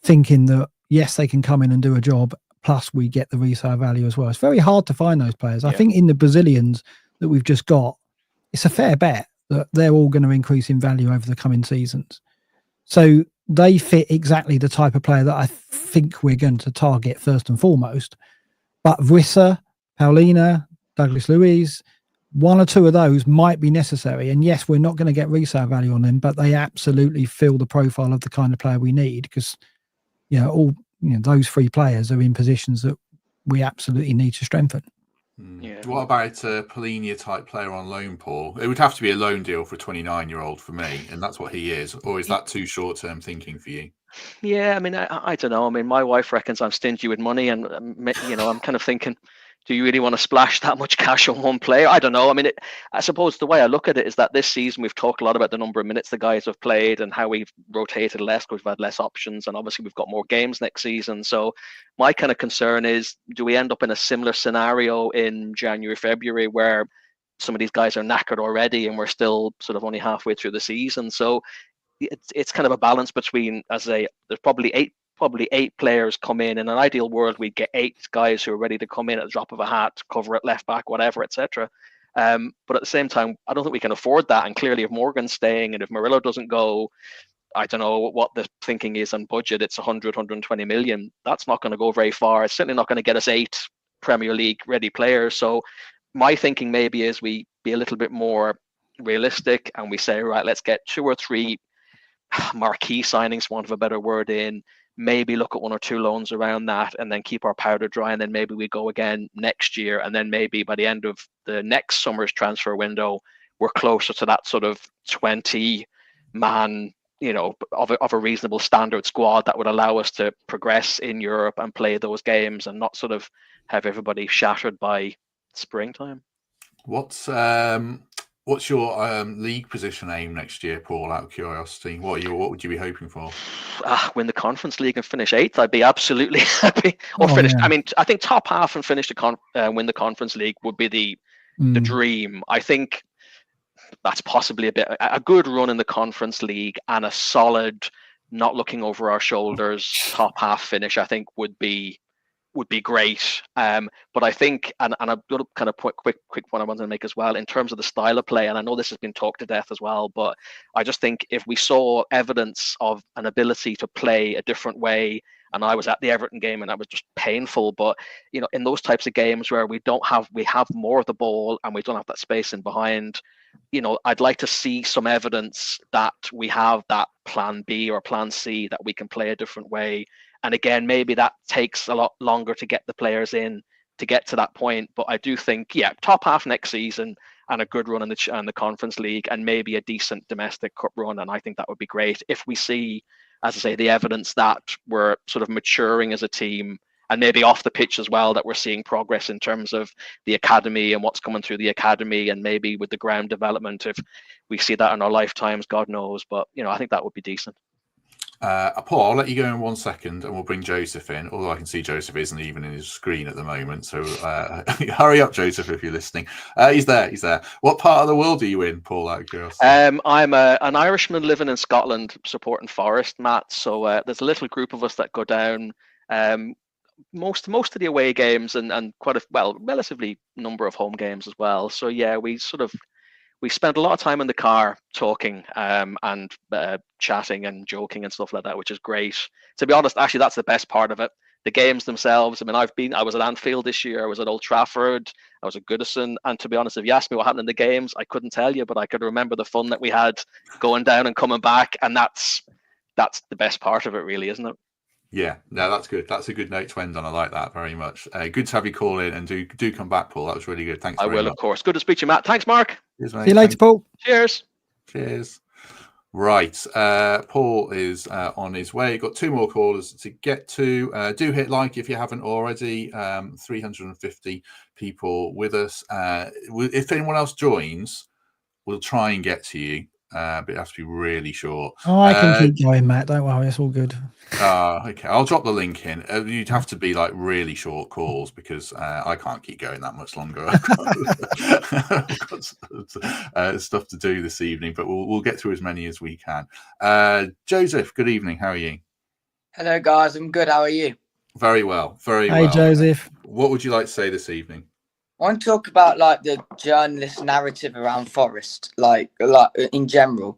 thinking that, yes, they can come in and do a job, plus we get the resale value as well. It's very hard to find those players. Yeah. I think in the Brazilians that we've just got, it's a fair bet that they're all going to increase in value over the coming seasons. So they fit exactly the type of player that I think we're going to target first and foremost. But Wissa, Paulinho, Douglas Luiz, 1 or 2 of those might be necessary. And yes, we're not going to get resale value on them, but they absolutely fill the profile of the kind of player we need, because those 3 players are in positions that we absolutely need to strengthen. Yeah. What about a Paulinho type player on loan, Paul? It would have to be a loan deal for a 29-year-old for me, and that's what he is. Or is that too short-term thinking for you? Yeah, I mean, I don't know. I mean, my wife reckons I'm stingy with money, and I'm kind of thinking, do you really want to splash that much cash on one player? I don't know. I mean, I suppose the way I look at it is that this season we've talked a lot about the number of minutes the guys have played and how we've rotated less because we've had less options, and obviously we've got more games next season. So my kind of concern is, do we end up in a similar scenario in January, February, where some of these guys are knackered already and we're still sort of only halfway through the season? So it's kind of a balance between, there's probably eight players come in. In an ideal world, we'd get 8 guys who are ready to come in at the drop of a hat, cover at left back, whatever, etc. But at the same time, I don't think we can afford that. And clearly, if Morgan's staying and if Murillo doesn't go, I don't know what the thinking is on budget. It's 100, 120 million. That's not going to go very far. It's certainly not going to get us 8 Premier League ready players. So my thinking maybe is we be a little bit more realistic and we say, right, let's get 2 or 3 marquee signings, for want of a better word, in. Maybe look at 1 or 2 loans around that and then keep our powder dry, and then maybe we go again next year, and then maybe by the end of the next summer's transfer window we're closer to that sort of 20 man of a reasonable standard squad that would allow us to progress in Europe and play those games and not sort of have everybody shattered by springtime. What's your league position aim next year, Paul, out of curiosity? What would you be hoping for? Win the Conference League and finish 8th. I'd be absolutely happy. Or finish. Yeah. I mean, I think top half and finish win the Conference League would be the dream. I think that's possibly a good run in the Conference League and a solid not looking over our shoulders, top half finish, I think would be great. But I think, and I've got a kind of quick point I wanted to make as well in terms of the style of play, and I know this has been talked to death as well, but I just think if we saw evidence of an ability to play a different way, and I was at the Everton game and that was just painful, but you know, in those types of games where we have more of the ball and we don't have that space in behind, you know, I'd like to see some evidence that we have that plan B or plan C, that we can play a different way. And again, maybe that takes a lot longer to get the players in to get to that point. But I do think, yeah, top half next season and a good run in the Conference League and maybe a decent domestic cup run. And I think that would be great if we see, as I say, the evidence that we're sort of maturing as a team, and maybe off the pitch as well, that we're seeing progress in terms of the academy and what's coming through the academy, and maybe with the ground development. If we see that in our lifetimes, God knows. But, you know, I think that would be decent. Paul, I'll let you go in 1 second and we'll bring Joseph in, although I can see Joseph isn't even in his screen at the moment. So hurry up, Joseph, if you're listening. He's there. What part of the world are you in, Paul, out of curiosity? I'm an Irishman living in Scotland supporting Forest, Matt. So there's a little group of us that go down most of the away games and quite a relatively number of home games as well. So yeah, we spend a lot of time in the car talking and chatting and joking and stuff like that, which is great. To be honest, actually, that's the best part of it. The games themselves. I mean, I was at Anfield this year. I was at Old Trafford. I was at Goodison. And to be honest, if you asked me what happened in the games, I couldn't tell you, but I could remember the fun that we had going down and coming back. And that's the best part of it, really, isn't it? Yeah, no, that's good. That's a good note to end on. I like that very much. Good to have you call in, and do come back, Paul. That was really good. Thanks. I will, of course. Good to speak to you, Matt. Thanks, Mark. Cheers, mate. See you later, Paul. Cheers. Right, Paul is on his way. Got 2 more callers to get to. Do hit like if you haven't already. 350 people with us. If anyone else joins, we'll try and get to you. But it has to be really short. Oh, I can keep going, Matt. Don't worry, it's all good. Okay, I'll drop the link in. You'd have to be like really short calls because I can't keep going that much longer. I've got stuff to do this evening, but we'll get through as many as we can. Joseph, good evening. How are you? Hello, guys. I'm good. How are you? Very well. Very well. Hey, Joseph. What would you like to say this evening? I want to talk about like the journalist narrative around Forest, like in general.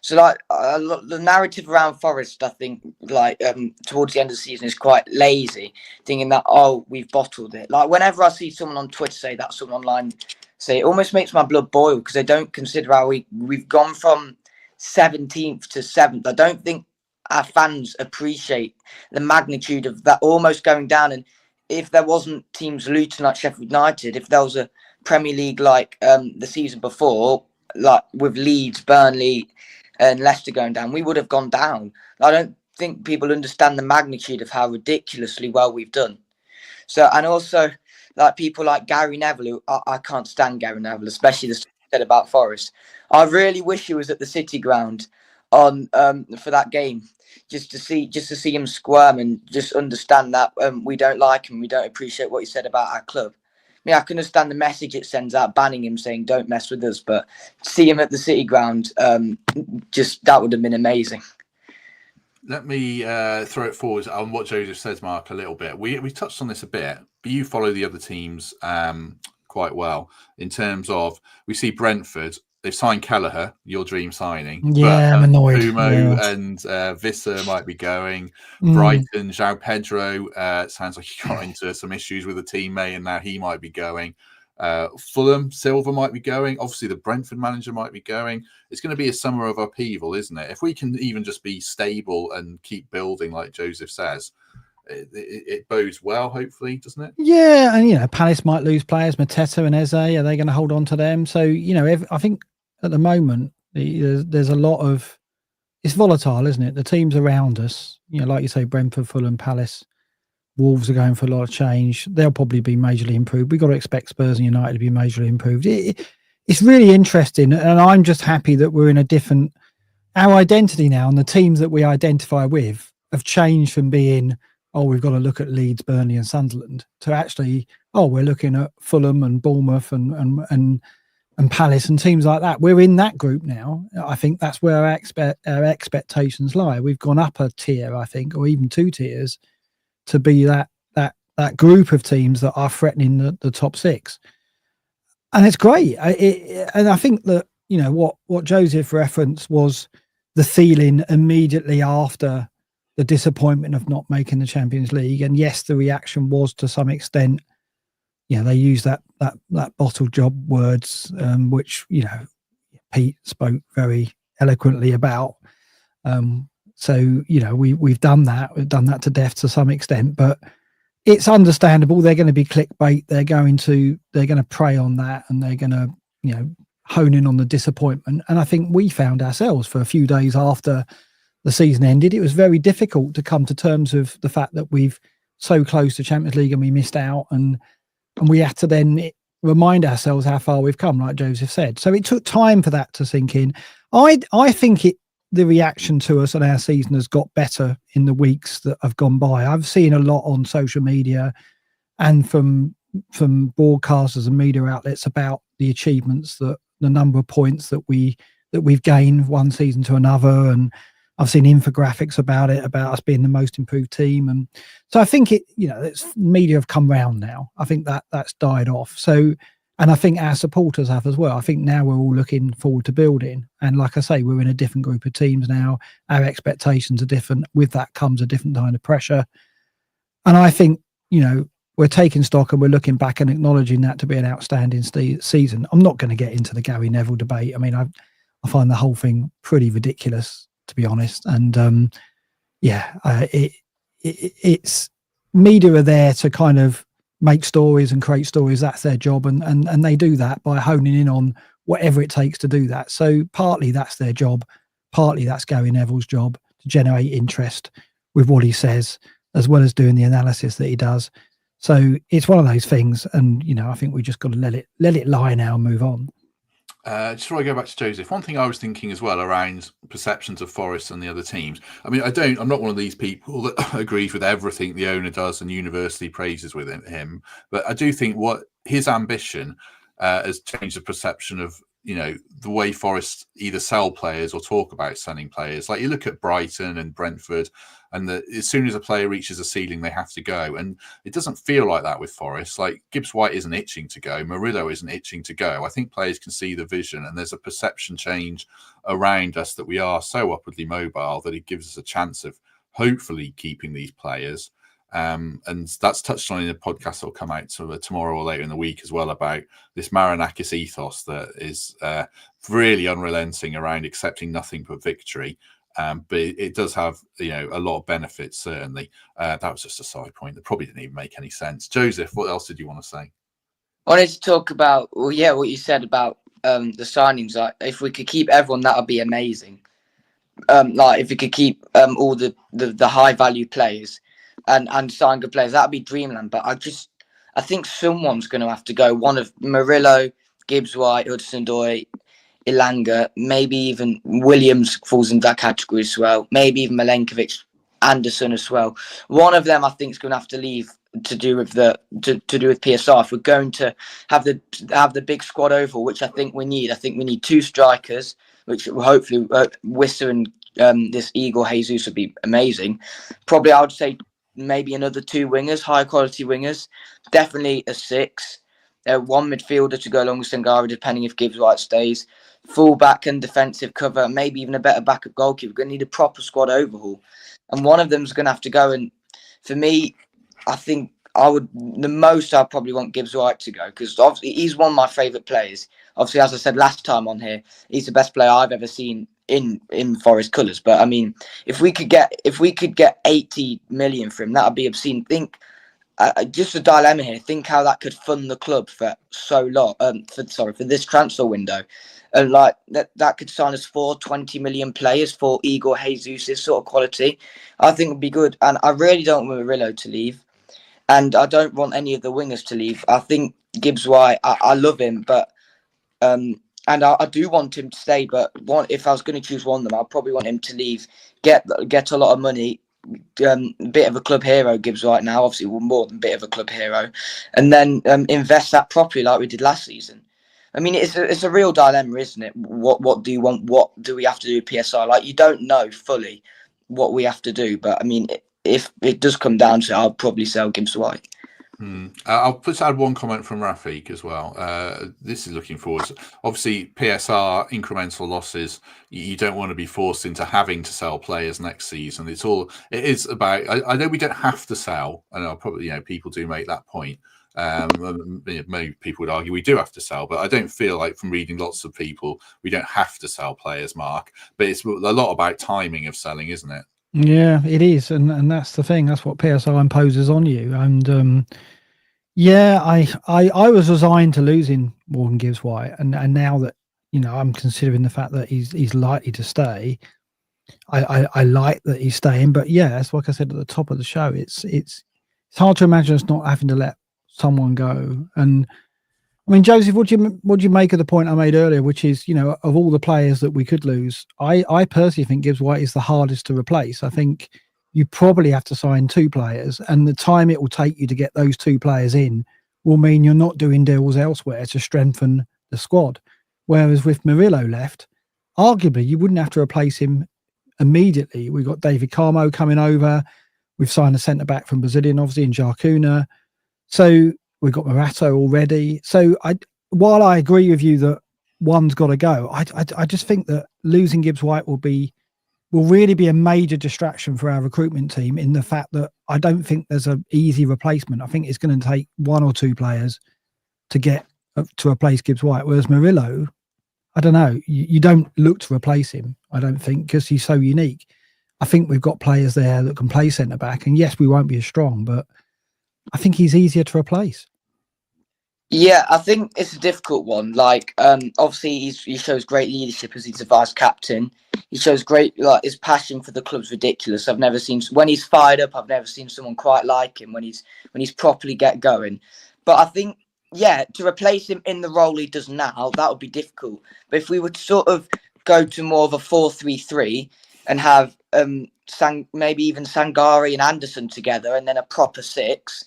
So like the narrative around Forest, I think like towards the end of the season is quite lazy, thinking that, oh, we've bottled it. Like whenever I see someone on Twitter say that, someone online say, it almost makes my blood boil because they don't consider how we've gone from 17th to 7th. I don't think our fans appreciate the magnitude of that almost going down. And if there wasn't teams looting like Sheffield United, if there was a Premier League like the season before, like with Leeds, Burnley and Leicester going down, we would have gone down. I don't think people understand the magnitude of how ridiculously well we've done. So, and also like people like Gary Neville, who I can't stand Gary Neville, especially the stuff he said about Forest. I really wish he was at the City Ground on for that game. Just to see him squirm and just understand that we don't like him, we don't appreciate what he said about our club. I mean, I can understand the message it sends out, banning him, saying don't mess with us, but see him at the City Ground, just that would have been amazing. Let me throw it forward on what Joseph says, Mark, a little bit. We touched on this a bit, but you follow the other teams quite well in terms of, we see Brentford. They've signed Kelleher, your dream signing. Yeah, I'm annoyed. Pumo and Visser might be going. Brighton, João Pedro sounds like he got into some issues with a teammate and now he might be going. Fulham, Silva might be going. Obviously, the Brentford manager might be going. It's going to be a summer of upheaval, isn't it? If we can even just be stable and keep building, like Joseph says, it bodes well, hopefully, doesn't it? Yeah, and Palace might lose players. Mateta and Eze, are they going to hold on to them? So I think at the moment there's a lot of, it's volatile, isn't it? The teams around us, like you say, Brentford, Fulham, Palace, Wolves are going for a lot of change. They'll probably be majorly improved. We've got to expect Spurs and United to be majorly improved. It's really interesting, and I'm just happy that we're in a different, our identity now, and the teams that we identify with have changed from being, oh, we've got to look at Leeds, Burnley and Sunderland, to actually, oh, we're looking at Fulham and Bournemouth and and Palace and teams like that. We're in that group now. I think that's where our expectations lie. We've gone up a tier, I think, or even 2 tiers, to be that group of teams that are threatening the top 6. And it's great. And I think that, you know, what Joseph referenced was the feeling immediately after the disappointment of not making the Champions League. And yes, the reaction was to some extent, you know, they use that bottle job words, which, you know, Pete spoke very eloquently about. So, you know, we've done that. We've done that to death to some extent, but it's understandable. They're going to be clickbait. They're going to prey on that, and they're going to, you know, hone in on the disappointment. And I think we found ourselves for a few days after the season ended, it was very difficult to come to terms with the fact that we've so close to Champions League and we missed out, and we had to then remind ourselves how far we've come, like Joseph said. So it took time for that to sink in. I think the reaction to us and our season has got better in the weeks that have gone by. I've seen a lot on social media and from broadcasters and media outlets about the achievements, that the number of points that we've gained one season to another, and I've seen infographics about it, about us being the most improved team. And so I think media have come round now. I think that's died off. So, and I think our supporters have as well. I think now we're all looking forward to building. And like I say, we're in a different group of teams now. Our expectations are different. With that comes a different kind of pressure. And I think, you know, we're taking stock and we're looking back and acknowledging that to be an outstanding season. I'm not going to get into the Gary Neville debate. I mean, I find the whole thing pretty ridiculous, to be honest. And it's media are there to kind of make stories and create stories. That's their job, and they do that by honing in on whatever it takes to do that. So partly that's their job, partly that's Gary Neville's job, to generate interest with what he says, as well as doing the analysis that he does. So it's one of those things, and you know, I think we just got to let it lie now and move on. Just before I go back to Joseph, one thing I was thinking as well around perceptions of Forest and the other teams. I mean, I'm not one of these people that agrees with everything the owner does and university praises with him, but I do think what his ambition has changed the perception of, you know, the way Forest either sell players or talk about selling players. Like you look at Brighton and Brentford, and as soon as a player reaches a ceiling, they have to go. And it doesn't feel like that with Forest. Like Gibbs-White isn't itching to go. Murillo isn't itching to go. I think players can see the vision, and there's a perception change around us that we are so upwardly mobile that it gives us a chance of hopefully keeping these players. And that's touched on in a podcast that will come out sort of tomorrow or later in the week as well, about this Marinakis ethos that is really unrelenting around accepting nothing but victory. But it does have, you know, a lot of benefits, certainly. That was just a side point that probably didn't even make any sense. Joseph, what else did you want to say? I wanted to talk about, what you said about the signings. Like, if we could keep everyone, that would be amazing. Like, if we could keep all the high value players and sign good players, that would be dreamland. But I think someone's going to have to go. One of Murillo, Gibbs-White, Hudson-Odoi, Ilanga, maybe even Williams falls into that category as well. Maybe even Milenkovic, Anderson as well. One of them, I think, is going to have to leave to do with PSR. If we're going to have the big squad overhaul, which I think we need. I think we need 2 strikers, which will hopefully Wissa and this Igor Jesus would be amazing. Probably, I would say maybe another 2 wingers, high quality wingers. Definitely a 6. 1 midfielder to go along with Sangari, depending if Gibbs-White stays. Full back and defensive cover, maybe even a better backup goalkeeper. We're going to need a proper squad overhaul, and one of them is going to have to go. And for me, I think I'd probably want Gibbs-White to go, because obviously he's one of my favourite players. Obviously, as I said last time on here, he's the best player I've ever seen in Forest colours. But I mean, if we could get 80 million for him, that would be obscene. Think. Just a dilemma here. Think how that could fund the club for so long. For this transfer window, and like that could sign us 4 20 million players for Igor Jesus' sort of quality. I think would be good. And I really don't want Murillo to leave, and I don't want any of the wingers to leave. I think Gibbs-White, I love him, but and I do want him to stay. But if I was going to choose one of them, I'd probably want him to leave, get a lot of money. Bit of a club hero, Gibbs-White now, obviously more than bit of a club hero, and then invest that properly like we did last season. I mean, it's a real dilemma, isn't it? What do you want? What do we have to do with PSR? Like, you don't know fully what we have to do, but I mean, if it does come down to it, I'll probably sell Gibbs-White. I'll just add one comment from Rafik as well. This is looking forward. Obviously, PSR incremental losses. You don't want to be forced into having to sell players next season. It is about. I know we don't have to sell. I know probably people do make that point. Many people would argue we do have to sell, but I don't feel like, from reading lots of people, we don't have to sell players, Mark. But it's a lot about timing of selling, isn't it? Yeah, it is, and that's the thing. That's what PSR imposes on you. And yeah, I was resigned to losing Morgan Gibbs-White, and now that I'm considering the fact that he's likely to stay, I like that he's staying. But yeah, it's like I said at the top of the show, it's hard to imagine us not having to let someone go. And I mean, Joseph, what do you make of the point I made earlier, which is, of all the players that we could lose, I personally think Gibbs-White is the hardest to replace. I think you probably have to sign 2 players, and the time it will take you to get those 2 players in will mean you're not doing deals elsewhere to strengthen the squad. Whereas with Murillo left, arguably you wouldn't have to replace him immediately. We've got David Carmo coming over. We've signed a centre-back from Brazilian, obviously, in Jarcuna. So we've got Morato already. So while I agree with you that one's got to go, I just think that losing Gibbs-White will really be a major distraction for our recruitment team, in the fact that I don't think there's an easy replacement. I think it's going to take 1 or 2 players to get to replace Gibbs-White. Whereas Murillo, I don't know, you don't look to replace him, I don't think, because he's so unique. I think we've got players there that can play centre-back, and yes, we won't be as strong, but I think he's easier to replace. Yeah, I think it's a difficult one. Like, obviously, he shows great leadership as he's a vice captain. He shows great, his passion for the club's ridiculous. I've never seen, when he's fired up, I've never seen someone quite like him when he's properly get going. But I think, yeah, to replace him in the role he does now, that would be difficult. But if we would sort of go to more of a 4-3-3 and have maybe even Sangari and Anderson together, and then a proper 6.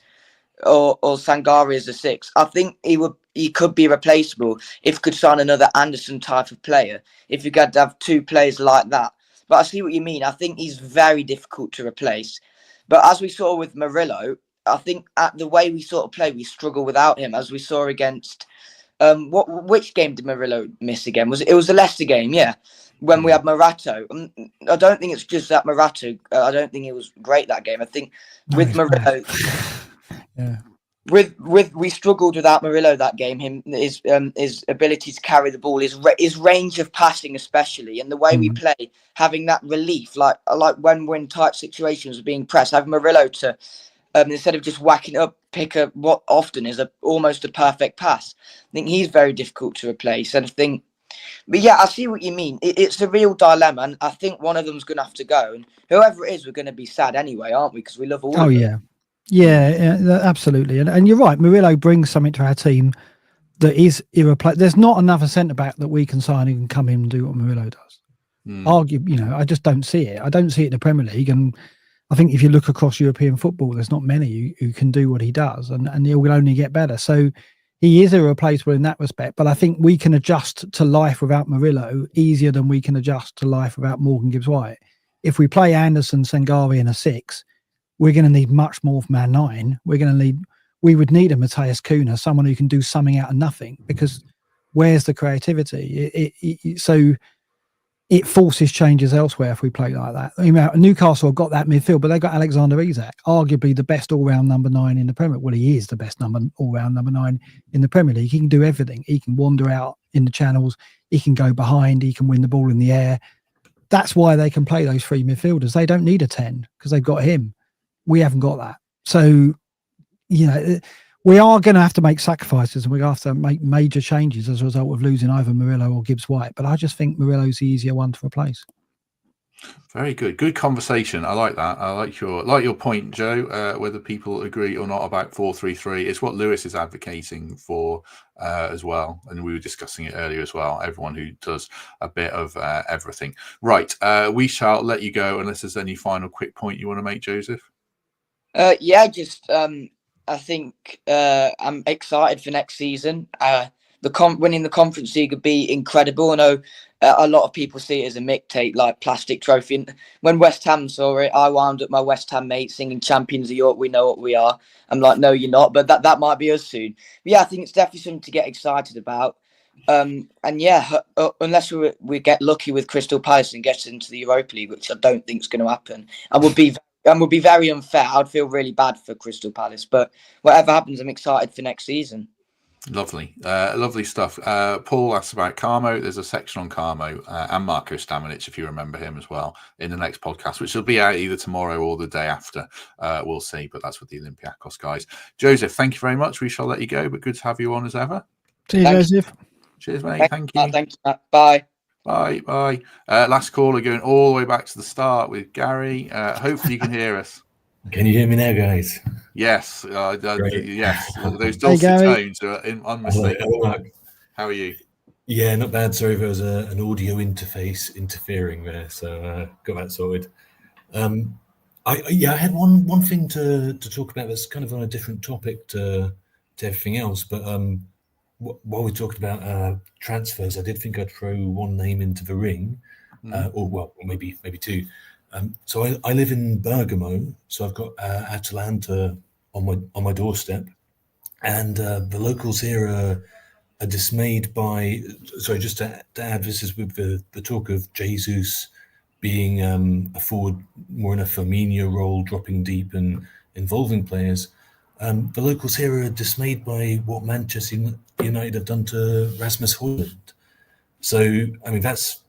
Or Sangari as a 6. I think he could be replaceable if you could sign another Anderson type of player. If you could have 2 players like that. But I see what you mean. I think he's very difficult to replace. But as we saw with Murillo, I think at the way we sort of play, we struggle without him, as we saw against which game did Murillo miss again? It was the Leicester game, yeah. When we had Morato. I don't think it's just that Morato. I don't think it was great that game. I think with Murillo. Yeah. We struggled without Murillo that game. His ability to carry the ball, his range of passing, especially, and the way we play, having that relief, like when we're in tight situations, being pressed, have Murillo to instead of just whacking up, pick up what often is almost a perfect pass. I think he's very difficult to replace, and I think. But yeah, I see what you mean. It's a real dilemma, and I think one of them's going to have to go, and whoever it is, we're going to be sad anyway, aren't we? Because we love all. Oh, yeah. Yeah, absolutely. And you're right. Murillo brings something to our team that is irreplaceable. There's not another centre-back that we can sign who can come in and do what Murillo does. I just don't see it. I don't see it in the Premier League. And I think if you look across European football, there's not many who can do what he does, and he will only get better. So he is irreplaceable in that respect. But I think we can adjust to life without Murillo easier than we can adjust to life without Morgan Gibbs-White. If we play Anderson, Sangari in a 6, we're going to need much more from our 9. We would need a Matthias Cunha, someone who can do something out of nothing, because where's the creativity? So it forces changes elsewhere if we play like that. I mean, Newcastle have got that midfield, but they've got Alexander Isak, arguably the best all-round number 9 in the Premier League. Well, he is the best all-round number 9 in the Premier League. He can do everything. He can wander out in the channels. He can go behind. He can win the ball in the air. That's why they can play those 3 midfielders. They don't need a 10 because they've got him. We haven't got that. So, we are going to have to make sacrifices, and we're going to have to make major changes as a result of losing either Murillo or Gibbs-White. But I just think Murillo's the easier one to replace. Very good. Good conversation. I like that. I like your point, Joe, whether people agree or not about 4-3-3. It's what Lewis is advocating for as well. And we were discussing it earlier as well. Everyone who does a bit of everything. Right. We shall let you go unless there's any final quick point you want to make, Joseph. I think I'm excited for next season. winning the Conference League would be incredible. I know a lot of people see it as a Mick take, like plastic trophy. And when West Ham saw it, I wound up my West Ham mates singing "Champions of York, we know what we are." I'm like, no, you're not, but that might be us soon. But yeah, I think it's definitely something to get excited about. And yeah, unless we get lucky with Crystal Palace and get into the Europa League, which I don't think is going to happen, and would be very unfair. I'd feel really bad for Crystal Palace, but whatever happens, I'm excited for next season. Lovely, lovely stuff. Paul asks about Carmo. There's a section on Carmo and Marko Stamenic, if you remember him as well, in the next podcast, which will be out either tomorrow or the day after. We'll see, but that's with the Olympiacos guys. Joseph, thank you very much. We shall let you go, but good to have you on as ever. See you, Joseph. Cheers, mate. Thank you. Thanks, Matt. Bye. Bye. Last caller going all the way back to the start with Gary. Hopefully you can hear us. Can you hear me now, guys? Yes. Yes. Those dulcet tones are unmistakable. How are you? Yeah, not bad. Sorry if there was an audio interface interfering there, so got that sorted. I had one thing to talk about that's kind of on a different topic to everything else, but while we talked about transfers, I did think I'd throw one name into the ring, or maybe two. So I live in Bergamo, so I've got Atalanta on my doorstep, and the locals here are dismayed by. Sorry, just to add, this is with the talk of Jesus being a forward more in a Firmino role, dropping deep and involving players. The locals here are dismayed by what Manchester United have done to Rasmus Højlund. So, I mean, that's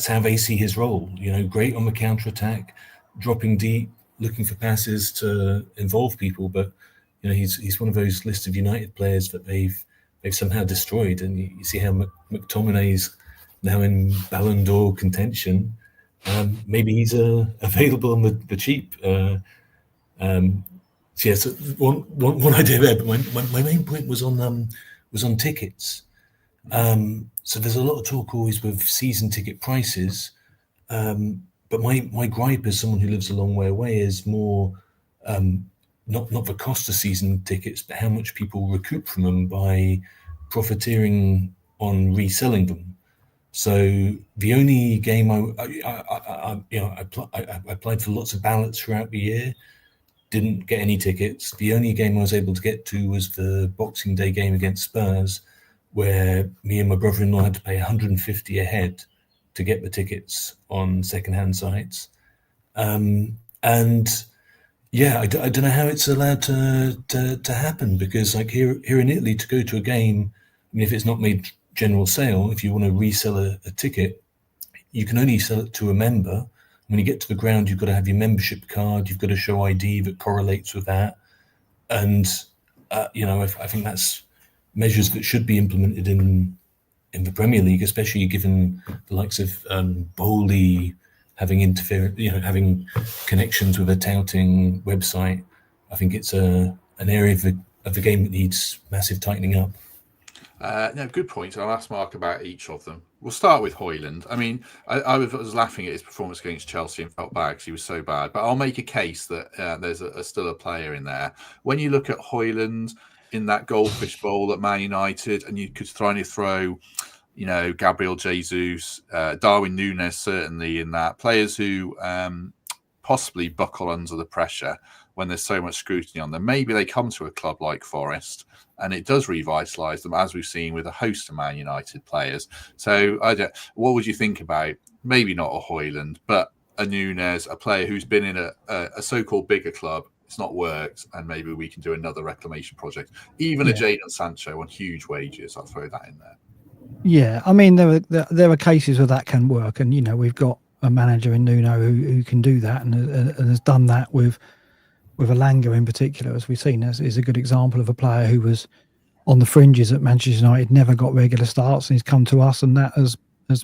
how they see his role. You know, great on the counter-attack, dropping deep, looking for passes to involve people. But you know, he's one of those list of United players that they've somehow destroyed. And you see how McTominay's now in Ballon d'Or contention. Maybe he's available on the cheap. So yeah, so one idea there, but my main point was on tickets. So there's a lot of talk always with season ticket prices, but my gripe as someone who lives a long way away is more not the cost of season tickets, but how much people recoup from them by profiteering on reselling them. So the only game I applied for lots of ballots throughout the year. Didn't get any tickets. The only game I was able to get to was the Boxing Day game against Spurs, where me and my brother-in-law had to pay 150 a head to get the tickets on second-hand sites. And yeah, I don't know how it's allowed to happen, because like here in Italy, to go to a game, I mean, if it's not made general sale, if you want to resell a ticket, you can only sell it to a member. When you get to the ground, you've got to have your membership card. You've got to show ID that correlates with that. And, I think that's measures that should be implemented in the Premier League, especially given the likes of Bowley having having connections with a touting website. I think it's an area of the game that needs massive tightening up. No, good point. I'll ask Mark about each of them. We'll start with Højlund. I mean, I was laughing at his performance against Chelsea and felt bad because he was so bad. But I'll make a case that there's still a player in there. When you look at Højlund in that goldfish bowl at Man United, and you could throw, Gabriel Jesus, Darwin Núñez certainly in that. Players who possibly buckle under the pressure when there's so much scrutiny on them. Maybe they come to a club like Forest and it does revitalise them, as we've seen with a host of Man United players. So, what would you think about maybe not a Højlund, but a Núñez, a player who's been in a so-called bigger club, it's not worked, and maybe we can do another reclamation project. Even a Jadon Sancho on huge wages, I'll throw that in there. Yeah, I mean, there are cases where that can work, and we've got a manager in Nuno who can do that and has done that with Elanga in particular, as we've seen, is a good example of a player who was on the fringes at Manchester United, never got regular starts, and he's come to us, and that has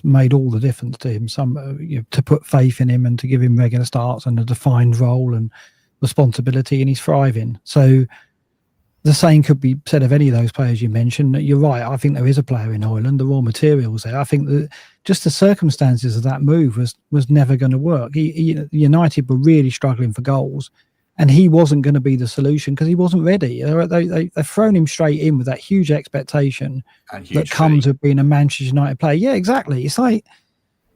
made all the difference to him. To put faith in him and to give him regular starts and a defined role and responsibility, and he's thriving. So the same could be said of any of those players you mentioned. You're right. I think there is a player in Højlund. The raw materials there. I think that just the circumstances of that move was never going to work. United were really struggling for goals, and he wasn't going to be the solution because he wasn't ready. They've thrown him straight in with that huge expectation that comes with being a Manchester United player. Yeah, exactly. It's like,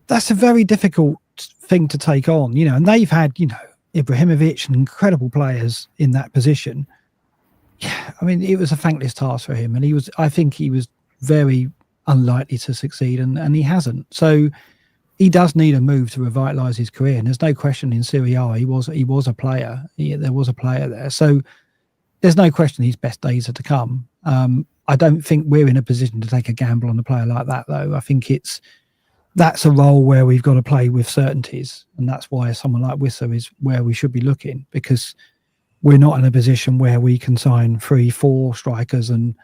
that's a very difficult thing to take on, you know, and they've had, you know, Ibrahimovic and incredible players in that position. Yeah, I mean, it was a thankless task for him, and I think he was very unlikely to succeed, and he hasn't. So he does need a move to revitalise his career, and there's no question in Serie A he was a player. There was a player there, so there's no question his best days are to come. I don't think we're in a position to take a gamble on a player like that, though. I think that's a role where we've got to play with certainties, and that's why someone like Wissa is where we should be looking, because we're not in a position where we can sign 3-4 strikers and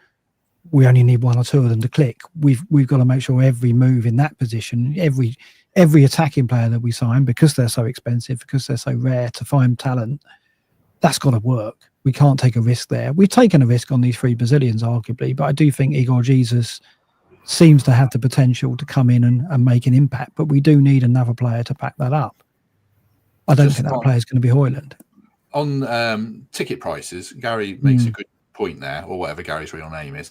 we only need 1 or 2 of them to click. We've got to make sure every move in that position, every attacking player that we sign, because they're so expensive, because they're so rare to find talent, that's got to work. We can't take a risk there. We've taken a risk on these 3 Brazilians, arguably, but I do think Igor Jesus seems to have the potential to come in and make an impact, but we do need another player to back that up. I don't think that player is going to be Højlund. On ticket prices, Gary makes a good point there, or whatever Gary's real name is.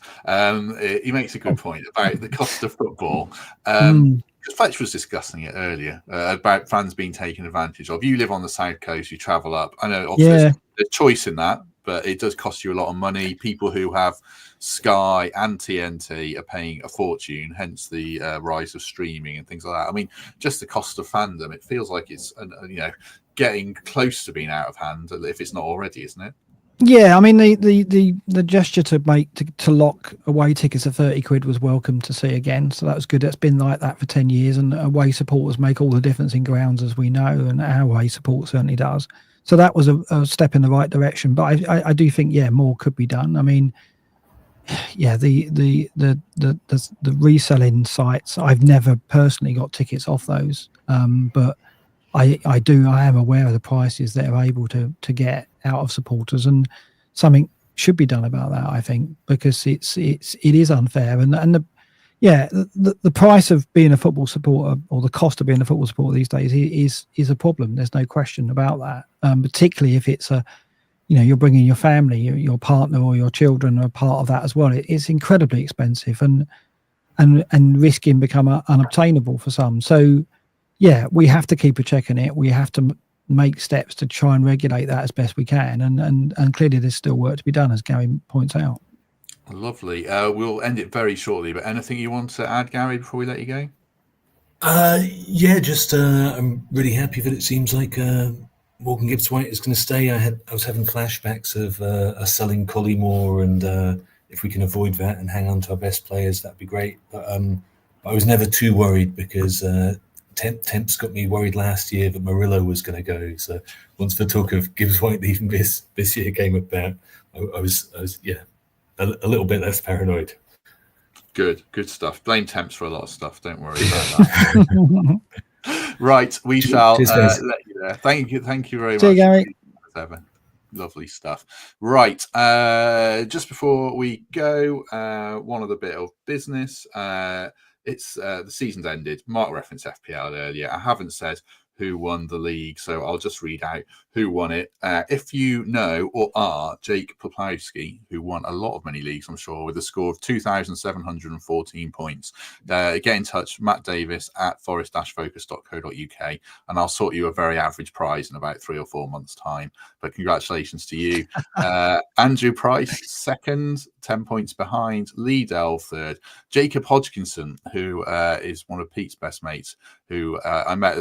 He makes a good point about the cost of football. Because Fletch was discussing it earlier about fans being taken advantage of. You live on the south coast, you travel up. I know obviously there's a choice in that, but it does cost you a lot of money. People who have Sky and TNT are paying a fortune, hence the rise of streaming and things like that. I mean, just the cost of fandom, it feels like it's getting close to being out of hand, if it's not already, isn't it? Yeah, I mean the gesture to lock away tickets at 30 quid was welcome to see again. So that was good. It's been like that for 10 years, and away supporters make all the difference in grounds, as we know, and our away support certainly does. So that was a step in the right direction. But I do think more could be done. I mean, the reselling sites, I've never personally got tickets off those, but I am aware of the prices that are able to get out of supporters, and something should be done about that, I think, because it is unfair, and the price of being a football supporter, or the cost of being a football supporter these days, is a problem. There's no question about that, particularly if it's you're bringing your family, your partner or your children are a part of that as well. It's incredibly expensive and risking become unobtainable for some. So we have to keep a check on it. We have to make steps to try and regulate that as best we can. And clearly there's still work to be done, as Gary points out. Lovely. We'll end it very shortly, but anything you want to add, Gary, before we let you go? I'm really happy that it seems like Morgan Gibbs-White is going to stay. I was having flashbacks of us selling Collymore, and if we can avoid that and hang on to our best players, that'd be great. But I was never too worried, because Temps got me worried last year that Murillo was going to go. So once the talk of Gibbs-White leaving this year came about, I was a little bit less paranoid. Good stuff. Blame Temps for a lot of stuff. Don't worry about that. Right, we shall let you there. Thank you very much. See you, Gary. Lovely stuff. Right, just before we go, one other bit of business. It's the season's ended. Mark referenced FPL earlier. I haven't said who won the league, so I'll just read out who won it. If you know or are Jake Poplawski, who won a lot of many leagues, I'm sure, with a score of 2,714 points, get in touch, Matt Davies at forest-focus.co.uk, and I'll sort you a very average prize in about 3 or 4 months' time. But congratulations to you. Andrew Price, second, 10 points behind. Lee Dell, third. Jacob Hodgkinson, who is one of Pete's best mates, who I met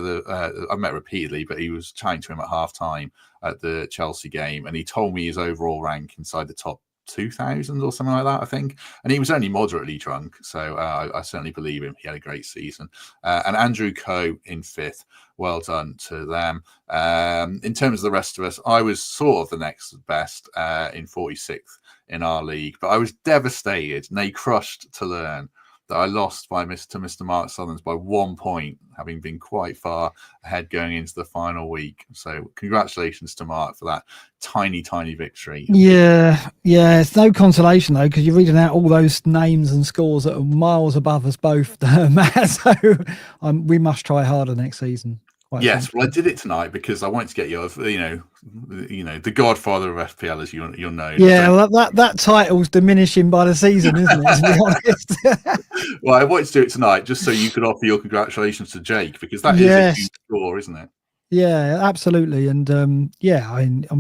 repeatedly, but he was chatting to him at half time at the Chelsea game, and he told me his overall rank inside the top 2,000 or something like that, I think. And he was only moderately drunk, so I certainly believe him. He had a great season. And Andrew Coe in 5th. Well done to them. In terms of the rest of us, I was sort of the next best in 46th in our league, but I was devastated, nay, crushed to learn that I lost to Mr. Mark Sutherns by 1 point, having been quite far ahead going into the final week. So congratulations to Mark for that tiny victory. Yeah, it's no consolation though, because you're reading out all those names and scores that are miles above us both, Matt. So we must try harder next season. Yes, well, I did it tonight because I wanted to get your, the godfather of FPL, as you'll know. Yeah, well, that title's diminishing by the season, isn't it? To be honest. Well, I wanted to do it tonight just so you could offer your congratulations to Jake, because that is a huge score, isn't it? Yeah, absolutely, and I'm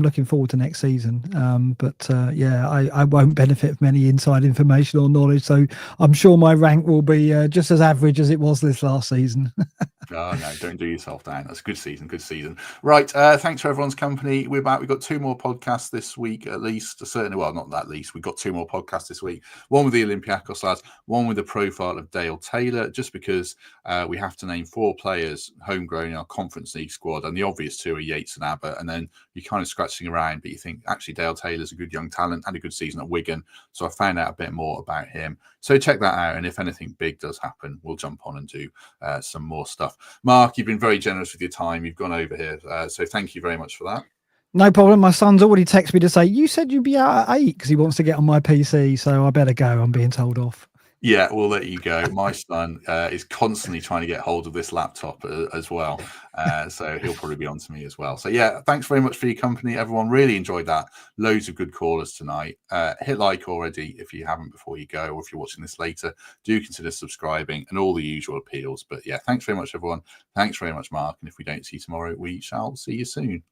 looking forward to next season. I won't benefit from any inside information or knowledge, so I'm sure my rank will be just as average as it was this last season. Oh, no, don't do yourself down. That's a good season. Good season. Right. Thanks for everyone's company. We're back. We've got 2 more podcasts this week, at least. Certainly, well, not that least. We've got 2 more podcasts this week. One with the Olympiacos lads, one with the profile of Dale Taylor, just because we have to name 4 players homegrown in our Conference League squad. And the obvious 2 are Yates and Abbott. And then you're kind of scratching around, but you think, actually, Dale Taylor's a good young talent, had a good season at Wigan. So I found out a bit more about him. So check that out. And if anything big does happen, we'll jump on and do some more stuff. Mark, you've been very generous with your time. You've gone over here. So thank you very much for that. No problem. My son's already texted me to say, you said you'd be out at 8 because he wants to get on my PC. So I better go. I'm being told off. Yeah, we'll let you go. My son is constantly trying to get hold of this laptop as well. So he'll probably be on to me as well. So yeah, thanks very much for your company, everyone. Really enjoyed that. Loads of good callers tonight. Hit like already if you haven't before you go, or if you're watching this later, do consider subscribing and all the usual appeals. But yeah, thanks very much, everyone. Thanks very much, Mark. And if we don't see you tomorrow, we shall see you soon.